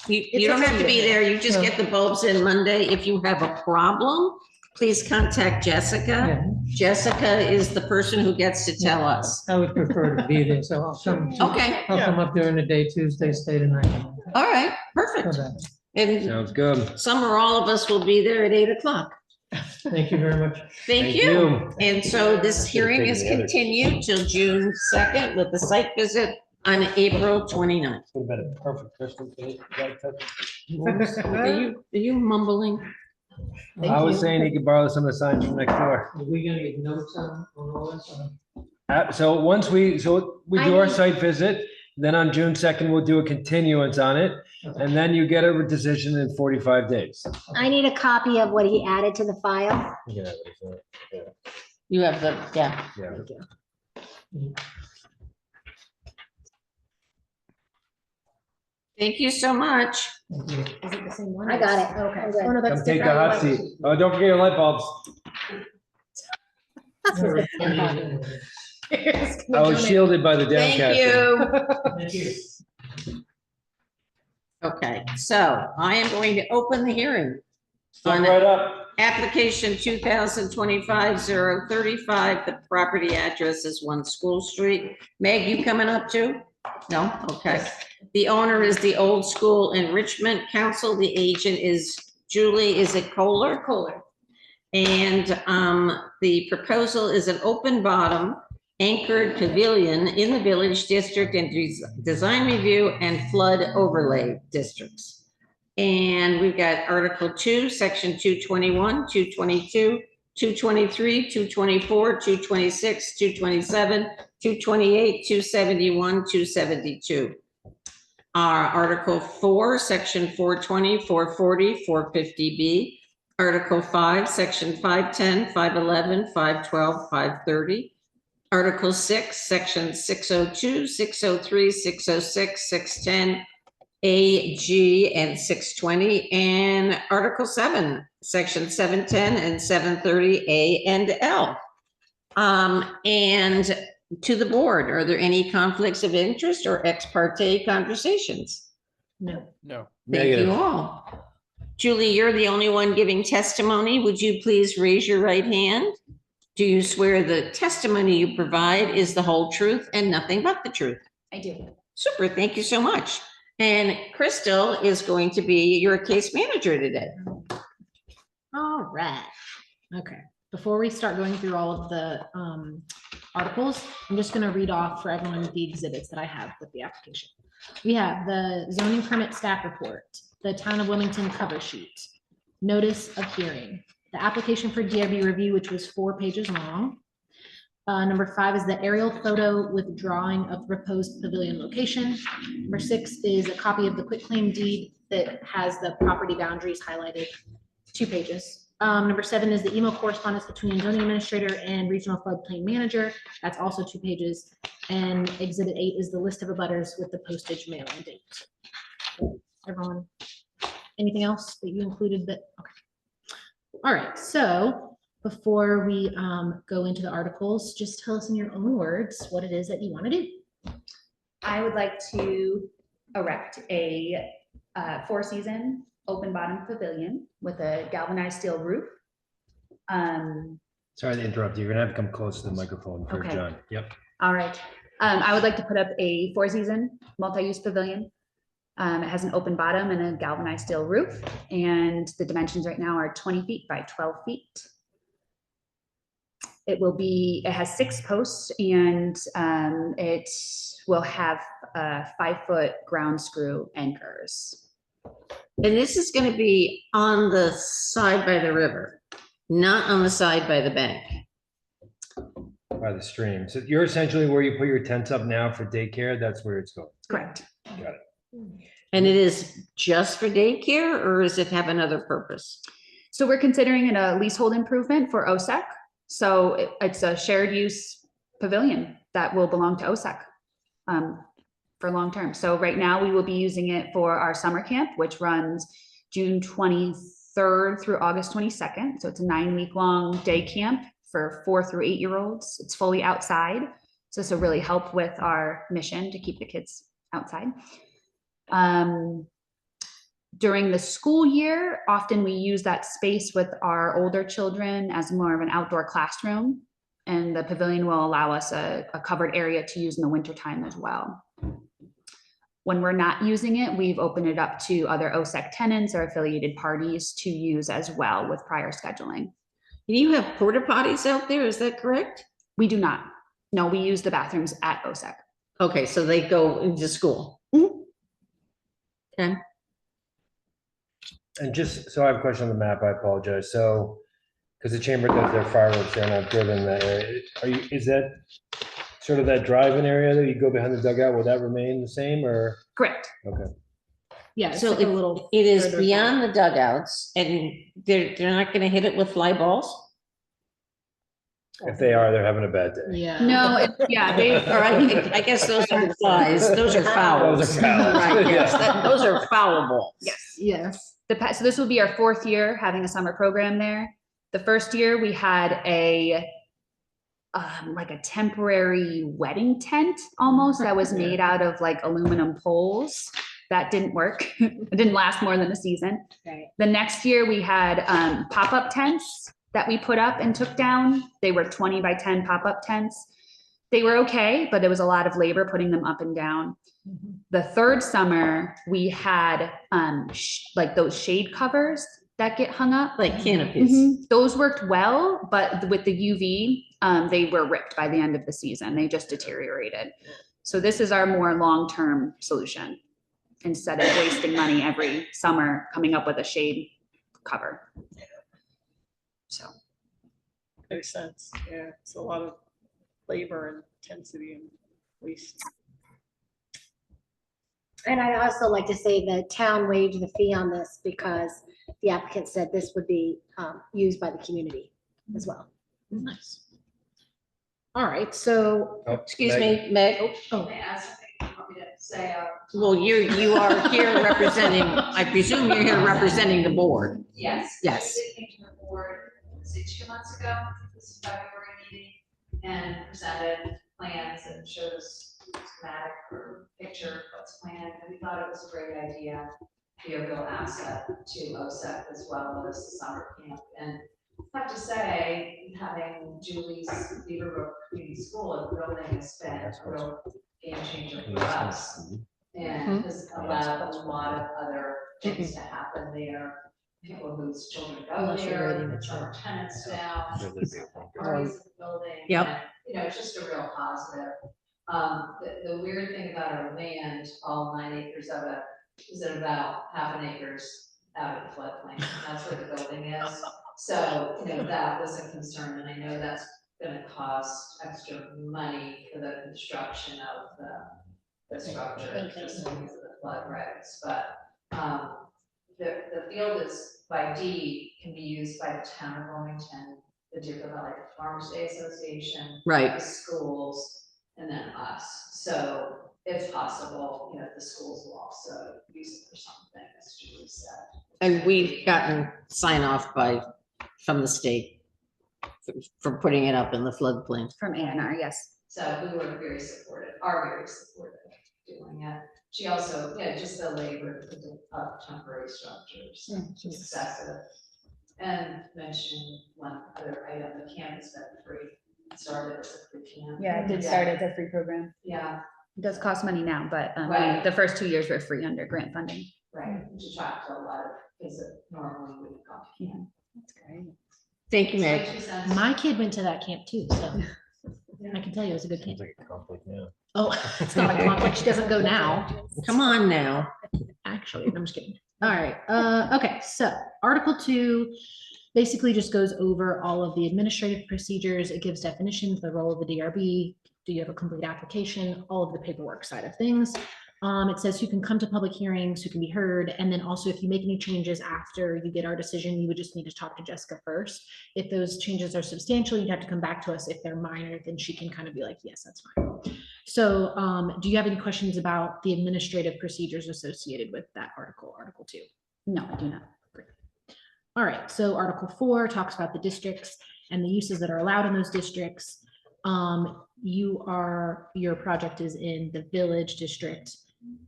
Speaker 1: You
Speaker 10: It's
Speaker 1: don't
Speaker 10: up to
Speaker 1: have to
Speaker 10: you.
Speaker 1: be there. You just get the bulbs in Monday. If you have a problem, please contact Jessica.
Speaker 7: Yeah,
Speaker 1: Jessica is the person who gets to tell us.
Speaker 7: I would prefer to be there, so I'll come.
Speaker 1: Okay,
Speaker 7: I'll come up during the day, Tuesday, stay the night.
Speaker 1: all right,
Speaker 7: So
Speaker 1: perfect.
Speaker 7: that-
Speaker 1: And
Speaker 2: Sounds good.
Speaker 1: some or all of us will be there at 8 o'clock.
Speaker 7: Thank you very much.
Speaker 1: Thank you. And so this hearing is continued till June 2nd with the site visit on April 29th.
Speaker 2: Would have been a perfect Christmas day.
Speaker 1: Are you mumbling?
Speaker 2: I was saying he could borrow some of the signs from next door.
Speaker 7: Are we gonna get notes on all this?
Speaker 2: So once we do our site visit, then on June 2nd, we'll do a continuance on it. And then you get a decision in 45 days.
Speaker 8: I need a copy of what he added to the file.
Speaker 2: Yeah.
Speaker 1: You have the, yeah. Thank you so much.
Speaker 10: Is it the same one?
Speaker 8: I got it.
Speaker 10: Okay.
Speaker 8: I'm good.
Speaker 10: Oh, no, that's
Speaker 2: Come take the
Speaker 10: different.
Speaker 2: hot seat. Oh, don't forget your light bulbs. I was shielded by the
Speaker 1: Thank
Speaker 2: downcast.
Speaker 1: you. Okay, so I am going to open the hearing
Speaker 2: Step
Speaker 1: on
Speaker 2: right up.
Speaker 1: application 2025-035. The property address is 1 School Street. Meg, you coming up too? No? Okay. The owner is the Old School Enrichment Council. The agent is Julie, is it Kohler?
Speaker 10: Kohler.
Speaker 1: And the proposal is an open bottom anchored pavilion in the Village District and Design Review and Flood Overlay Districts. And we've got Article 2, Section 221, 222, 223, 224, 226, 227, 228, 271, 272. Article 4, Section 420, 440, 450B. Article 5, Section 510, 511, 512, 530. Article 6, Section 602, 603, 606, 610, A, G, and 620. And Article 7, Section 710 and 730, A and L. And to the board, are there any conflicts of interest or ex parte conversations?
Speaker 10: No.
Speaker 6: No.
Speaker 1: Thank you all. Julie, you're the only one giving testimony. Would you please raise your right hand? Do you swear the testimony you provide is the whole truth and nothing but the truth?
Speaker 10: I do.
Speaker 1: Super, thank you so much. And Crystal is going to be your case manager today.
Speaker 10: All right. Okay. Before we start going through all of the articles, I'm just going to read off for everyone the exhibits that I have with the application. We have the zoning permit staff report, the town of Wilmington cover sheet, notice of hearing, the application for DRB review, which was 4 pages long. Number 5 is the aerial photo with drawing of proposed pavilion location. Number 6 is a copy of the quitclaim deed that has the property boundaries highlighted, 2 pages. Number 7 is the email correspondence between zoning administrator and regional floodplain manager. That's also 2 pages. And exhibit 8 is the list of abutters with the postage mailing date. Everyone, anything else that you included that? Okay. All right, so before we go into the articles, just tell us in your own words what it is that you want to do.
Speaker 4: I would like to erect a 4-season open bottom pavilion with a galvanized steel roof.
Speaker 2: Sorry to interrupt you. You're gonna have to come close to the microphone for
Speaker 4: Okay.
Speaker 2: John. Yep.
Speaker 4: All right. I would like to put up a 4-season multi-use pavilion. It has an open bottom and a galvanized steel roof, and the dimensions right now are 20 feet by 12 feet. It has 6 posts, and it will have 5-foot ground screw anchors.
Speaker 1: And this is going to be on the side by the river, not on the side by the bank.
Speaker 2: By the stream. So you're essentially where you put your tents up now for daycare. That's where it's going.
Speaker 4: Correct.
Speaker 2: Got it.
Speaker 1: And it is just for daycare, or does it have another purpose?
Speaker 4: So we're considering it a leasehold improvement for OSEC. So it's a shared use pavilion that will belong to OSEC for long term. So right now we will be using it for our summer camp, which runs June 23rd through August 22nd. So it's a 9-week-long day camp for 4 through 8-year-olds. It's fully outside. So this will really help with our mission to keep the kids outside. During the school year, often we use that space with our older children as more of an outdoor classroom. And the pavilion will allow us a covered area to use in the wintertime as well. When we're not using it, we've opened it up to other OSEC tenants or affiliated parties to use as well with prior scheduling.
Speaker 1: You have porta potties out there, is that correct?
Speaker 4: We do not. No, we use the bathrooms at OSEC.
Speaker 1: Okay, so they go into school. Okay.
Speaker 2: And just, so I have a question on the map, I apologize. So, because the chamber does their fireworks there and I've driven that area. Is that sort of that drive-in area that you go behind the dugout? Will that remain the same or?
Speaker 4: Correct.
Speaker 2: Okay.
Speaker 10: Yeah. it's
Speaker 1: So
Speaker 10: like a little
Speaker 1: it is
Speaker 10: further
Speaker 1: beyond
Speaker 10: back.
Speaker 1: the dugouts and they're not gonna hit it with fly balls?
Speaker 2: If they are, they're having a bad day.
Speaker 10: Yeah.
Speaker 4: No, yeah, they,
Speaker 1: Or I guess those are flies, those are fouls.
Speaker 2: Those are fouls,
Speaker 1: Right, yes,
Speaker 2: yeah.
Speaker 1: those are foulables.
Speaker 4: yes.
Speaker 10: Yes.
Speaker 4: So this will be our 4th year having a summer program there. The first year we had like a temporary wedding tent almost that was made out of like aluminum poles. That didn't work. It didn't last more than a season.
Speaker 10: Right.
Speaker 4: The next year we had pop-up tents that we put up and took down. They were 20 by 10 pop-up tents. They were okay, but there was a lot of labor putting them up and down. The third summer we had like those shade covers that get hung up.
Speaker 1: Like canopies.
Speaker 4: Those worked well, but with the UV, they were ripped by the end of the season. They just deteriorated. So this is our more long-term solution instead of wasting money every summer coming up with a shade cover. So.
Speaker 9: Makes sense. Yeah, it's a lot of labor and intensity and waste.
Speaker 8: And I'd also like to say the town waived the fee on this because the applicant said this would be used by the community as well.
Speaker 10: Nice. All right, so,
Speaker 2: Oh,
Speaker 1: Excuse
Speaker 2: Meg.
Speaker 1: me, Meg.
Speaker 10: oh,
Speaker 1: Well, you are here representing, I presume you're here representing the board.
Speaker 13: Yes.
Speaker 1: Yes.
Speaker 13: They came to the board, say 2 months ago, this is February meeting, and presented plans and showed us schematic or picture of what's planned, and we thought it was a great idea, be a real asset to OSEC as well as the summer camp. And I have to say, having Julie's Beaverbrook Community School as a building has been a real game changer for us. And has allowed a lot of other things to happen there. People whose children go
Speaker 10: Unless you're
Speaker 13: there,
Speaker 10: writing it
Speaker 13: summer tenants now,
Speaker 2: Yeah, there'd be a phone call.
Speaker 13: parties in the building.
Speaker 1: Yep.
Speaker 13: and, You know, it's just a real positive. The weird thing about our land, all 9 acres of it, is that about half an acre's out of the floodplain. That's where the building is. So, you know, that was a concern, and I know that's gonna cost extra money for the construction of the structure, just because of the flood regs, but, the field is by deed can be used by the town of Wilmington, the Deerfield Valley Farmers Day Association.
Speaker 1: Right.
Speaker 13: The schools, and then us, so if possible, you know, the schools will also use it for something, as Julie said.
Speaker 1: And we've gotten sign off from the state for putting it up in the floodplain.
Speaker 4: From A&R, yes.
Speaker 13: So we were very supportive, are very supportive of doing it. She also, yeah, just the labor of temporary structures, just excessive. And mention one other item, the camp has been free, started as a free camp.
Speaker 4: Yeah, it did start as a free program.
Speaker 13: Yeah,
Speaker 4: It does cost money now, but
Speaker 13: Right.
Speaker 4: the first 2 years were free under grant funding.
Speaker 13: right, which attracted a lot of kids that normally wouldn't come to camp.
Speaker 4: That's great.
Speaker 1: Thank you,
Speaker 13: So
Speaker 1: Meg.
Speaker 13: 2 cents.
Speaker 10: my kid went to that camp too, so I can tell you it was a good camp.
Speaker 2: Seems like a conflict now.
Speaker 10: Oh, it's not a conflict. She doesn't go now.
Speaker 1: Come on now.
Speaker 10: Actually, I'm just kidding. All right, okay, so Article 2 basically just goes over all of the administrative procedures. It gives definitions, the role of the DRB. Do you have a complete application? All of the paperwork side of things. It says who can come to public hearings, who can be heard, and then also if you make any changes after you get our decision, you would just need to talk to Jessica first. If those changes are substantial, you'd have to come back to us. If they're minor, then she can kind of be like, yes, that's fine. So do you have any questions about the administrative procedures associated with that article, Article 2?
Speaker 4: No, I do not.
Speaker 10: All right, so Article 4 talks about the districts and the uses that are allowed in those districts. Your project is in the village district,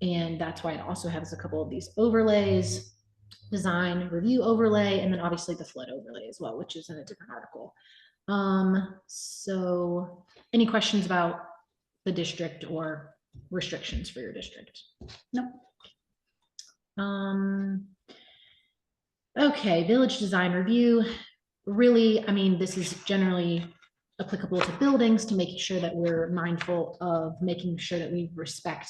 Speaker 10: And that's why it also has a couple of these overlays, design review overlay, and then obviously the flood overlay as well, which is in a different article. So any questions about the district or restrictions for your district?
Speaker 4: No.
Speaker 10: Okay, village design review. Really, I mean, this is generally applicable to buildings to make sure that we're mindful of making sure that we respect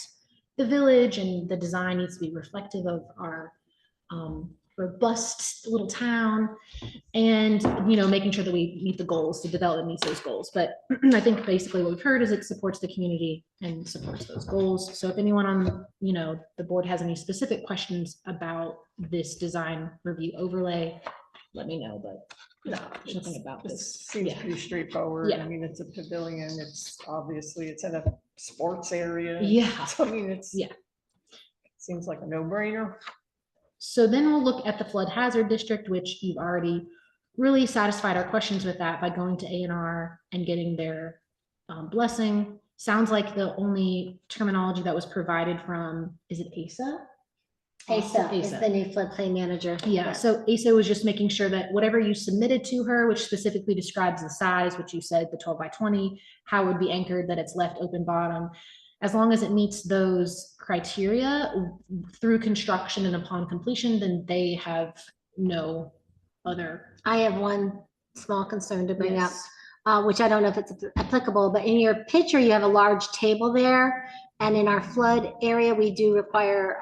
Speaker 10: the village, and the design needs to be reflective of our robust little town, and, you know, making sure that we meet the goals, the development meets those goals. But I think basically what we've heard is it supports the community and supports those goals. So if anyone on, you know, the board has any specific questions about this design review overlay, let me know, but
Speaker 9: No,
Speaker 10: there's nothing about this.
Speaker 9: Seems
Speaker 10: Yeah.
Speaker 9: pretty straightforward.
Speaker 10: Yeah.
Speaker 9: I mean, it's a pavilion. It's obviously, it's in a sports area.
Speaker 10: Yeah.
Speaker 9: So, I mean, it's.
Speaker 10: Yeah.
Speaker 9: Seems like a no-brainer.
Speaker 10: So then we'll look at the flood hazard district, which you've already really satisfied our questions with that by going to A&R and getting their blessing. Sounds like the only terminology that was provided from, is it ASA?
Speaker 8: ASA is the new floodplain manager.
Speaker 10: Yeah, so ASA was just making sure that whatever you submitted to her, which specifically describes the size, which you said the 12 by 20, how it would be anchored, that it's left open bottom. As long as it meets those criteria through construction and upon completion, then they have no other.
Speaker 8: I have one small concern to bring up,
Speaker 10: Yes.
Speaker 8: which I don't know if it's applicable, but in your picture, you have a large table there. And in our flood area, we do require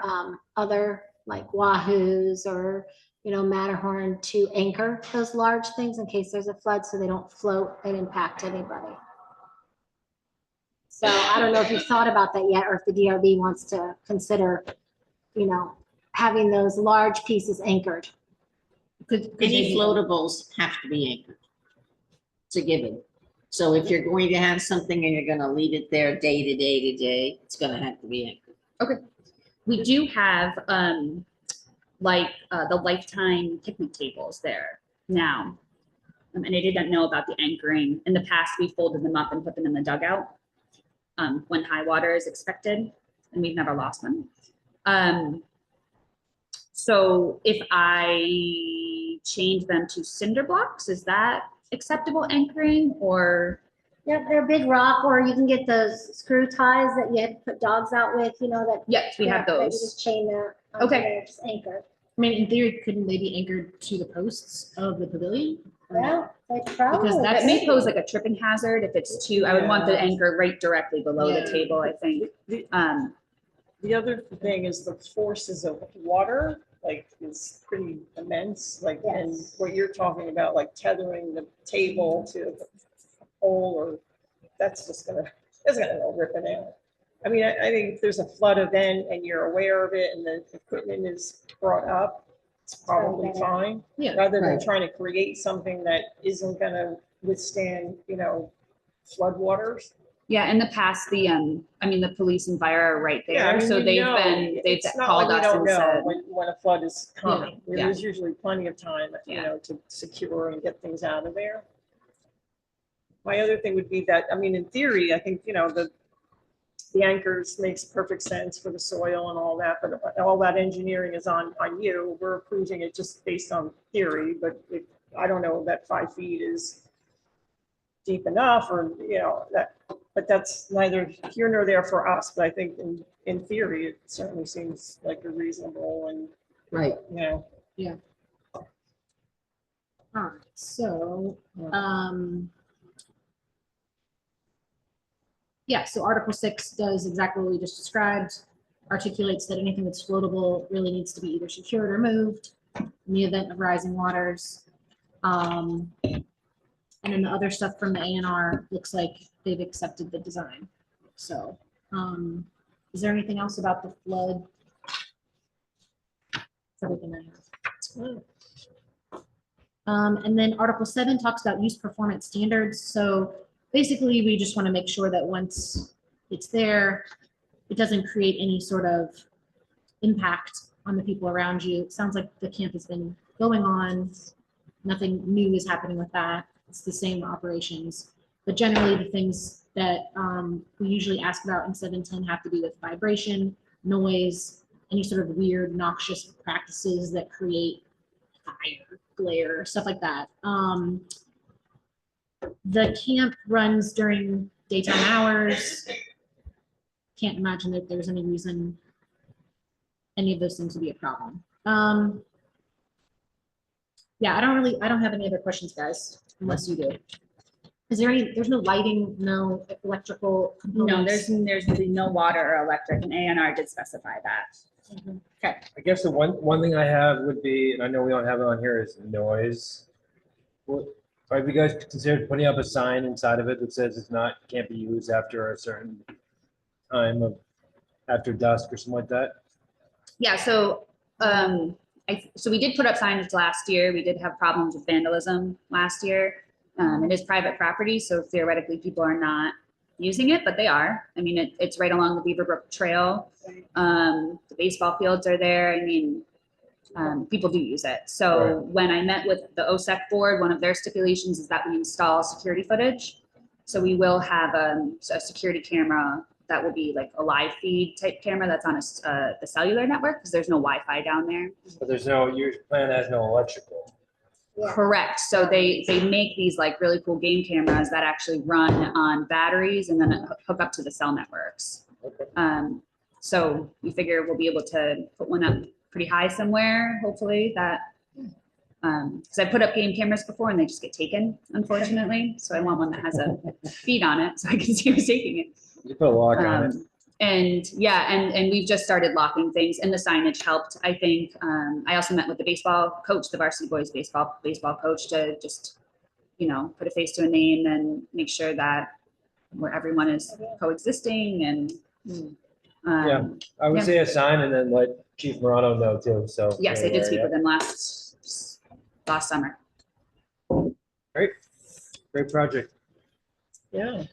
Speaker 8: other like Wahoos or, you know, Matterhorn to anchor those large things in case there's a flood so they don't float and impact anybody. So I don't know if you've thought about that yet, or if the DRB wants to consider, you know, having those large pieces anchored.
Speaker 1: Any floatables have to be anchored. It's a given. So if you're going to have something and you're gonna leave it there day to day to day, it's gonna have to be anchored.
Speaker 4: Okay. We do have, the lifetime picnic tables there now. And I didn't know about the anchoring. In the past, we folded them up and put them in the dugout when high water is expected, and we've never lost them. So if I change them to cinder blocks, is that acceptable anchoring, or?
Speaker 8: Yeah, they're big rock, or you can get those screw ties that you had to put dogs out with, you know, that.
Speaker 4: Yes, we have
Speaker 8: that you
Speaker 4: those.
Speaker 8: just chain there. onto
Speaker 4: Okay.
Speaker 8: there, Just anchor.
Speaker 10: I mean, in theory, couldn't they be anchored to the posts of the pavilion?
Speaker 8: Well, they probably.
Speaker 10: Because
Speaker 4: That may pose like a tripping hazard if it's too, I would want the
Speaker 9: Yeah.
Speaker 4: anchor right directly below
Speaker 10: Yeah.
Speaker 4: the table, I think.
Speaker 9: The other thing is the forces of water, like, is pretty immense, like, and
Speaker 8: Yes.
Speaker 9: what you're talking about, like tethering the table to the pole, or that's just gonna go ripping out. I mean, I think if there's a flood event and you're aware of it and the equipment is brought up, it's probably
Speaker 8: better.
Speaker 9: fine.
Speaker 10: Yeah.
Speaker 9: Rather than
Speaker 1: Right.
Speaker 9: trying to create something that isn't gonna withstand, you know, flood waters.
Speaker 4: Yeah, in the past, the police and fire are right
Speaker 9: Yeah, I
Speaker 4: there,
Speaker 9: mean,
Speaker 4: so
Speaker 9: you know,
Speaker 4: they've
Speaker 9: it's not
Speaker 4: called
Speaker 9: like we
Speaker 4: us
Speaker 9: don't
Speaker 4: and
Speaker 9: know
Speaker 4: said.
Speaker 9: when a flood is coming.
Speaker 4: Yeah.
Speaker 9: There's usually plenty of time, you
Speaker 4: Yeah.
Speaker 9: know, to secure and get things out of there. My other thing would be that, I mean, in theory, I think, you know, the anchors makes perfect sense for the soil and all that, but all that engineering is on you. We're approving it just based on theory, but I don't know that 5 feet is deep enough, or, you know, but that's neither here nor there for us. But I think in theory, it certainly seems like a reasonable and,
Speaker 1: Right.
Speaker 9: you know.
Speaker 10: All right, so, yeah, so Article 6 does exactly what we just described, articulates that anything that's floatable really needs to be either secured or moved in the event of rising waters. And then the other stuff from the A&R looks like they've accepted the design. So, is there anything else about the flood? That's everything I have. And then Article 7 talks about use performance standards. So basically, we just want to make sure that once it's there, it doesn't create any sort of impact on the people around you. It sounds like the camp has been going on. Nothing new is happening with that. It's the same operations. But generally, the things that we usually ask about in 710 have to do with vibration, noise, any sort of weird noxious practices that create fire, glare, stuff like that. The camp runs during daytime hours. Can't imagine that there's any reason any of those things would be a problem. Yeah, I don't have any other questions, guys, unless you do. Is there there's no lighting, no electrical components?
Speaker 4: No, there's really no water or electric, and A&R did specify that.
Speaker 10: Okay.
Speaker 2: I guess the one thing I have would be, and I know we don't have it on here, is noise. Have you guys considered putting up a sign inside of it that says can't be used after a certain time of, after dusk or something like that?
Speaker 4: Yeah, so so we did put up signage last year. We did have problems with vandalism last year. It is private property, so theoretically people are not using it, but they are. I mean, it's right along the Beaverbrook Trail. The baseball fields are there. I mean, people do use it. So when I met with the OSEC board, one of their stipulations is that we install security footage. So we will have a security camera that will be like a live feed type camera that's on the cellular network, because there's no Wi-Fi down there.
Speaker 2: But your plan has no electrical.
Speaker 4: Correct. So they make these like really cool game cameras that actually run on batteries and then hook up to the cell networks. So we figure we'll be able to put one up pretty high somewhere, hopefully, that because I put up game cameras before and they just get taken, unfortunately. So I want one that has a feed on it so I can see who's taking it.
Speaker 2: You put a lock on it.
Speaker 4: And yeah, and we've just started locking things, and the signage helped, I think. I also met with the baseball coach, the varsity boys baseball coach, to just, put a face to a name and make sure that where everyone is coexisting and.
Speaker 2: Yeah, I would say a sign and then let Chief Morano know too, so.
Speaker 4: Yes, I did speak with him last summer.
Speaker 2: Great project.
Speaker 10: Yeah.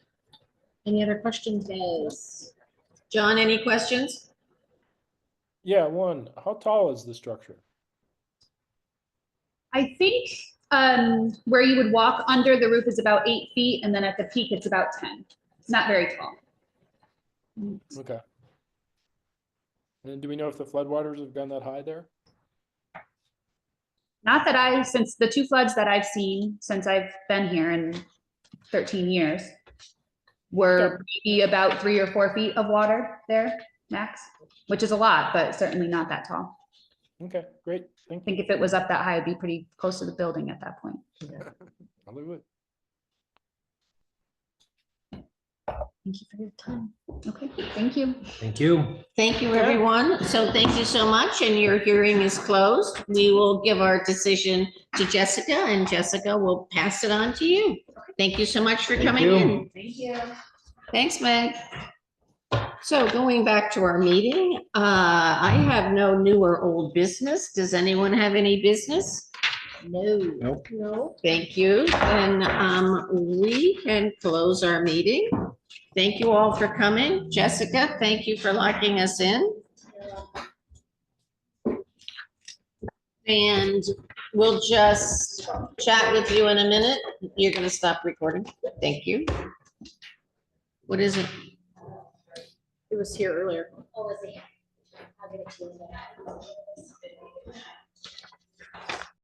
Speaker 10: Any other questions, guys?
Speaker 1: John, any questions?
Speaker 6: Yeah, one, how tall is the structure?
Speaker 4: I think where you would walk under the roof is about 8 feet, and then at the peak it's about 10. It's not very tall.
Speaker 6: Okay. And do we know if the floodwaters have gone that high there?
Speaker 4: Not that since the 2 floods that I've seen since I've been here in 13 years, were maybe about 3 or 4 feet of water there, max, which is a lot, but certainly not that tall.
Speaker 6: Okay, great. Thank
Speaker 4: I think if it was up that high, it'd be pretty close to the building at that point.
Speaker 6: Probably would.
Speaker 10: Thank you for your time.
Speaker 4: Okay, thank you.
Speaker 2: Thank you.
Speaker 1: Thank you, everyone. So thank you so much, and your hearing is closed. We will give our decision to Jessica, and Jessica will pass it on to you. Thank you so much for coming in.
Speaker 4: Thank you.
Speaker 1: Thanks, Meg. So going back to our meeting, I have no new or old business. Does anyone have any business?
Speaker 10: No.
Speaker 2: Nope.
Speaker 10: No.
Speaker 1: Thank you. And we can close our meeting. Thank you all for coming. Jessica, thank you for locking us in. And we'll just chat with you in a minute. You're going to stop recording. Thank you. What is it?
Speaker 10: It was here earlier.
Speaker 8: Oh, was it? I'll give it to you.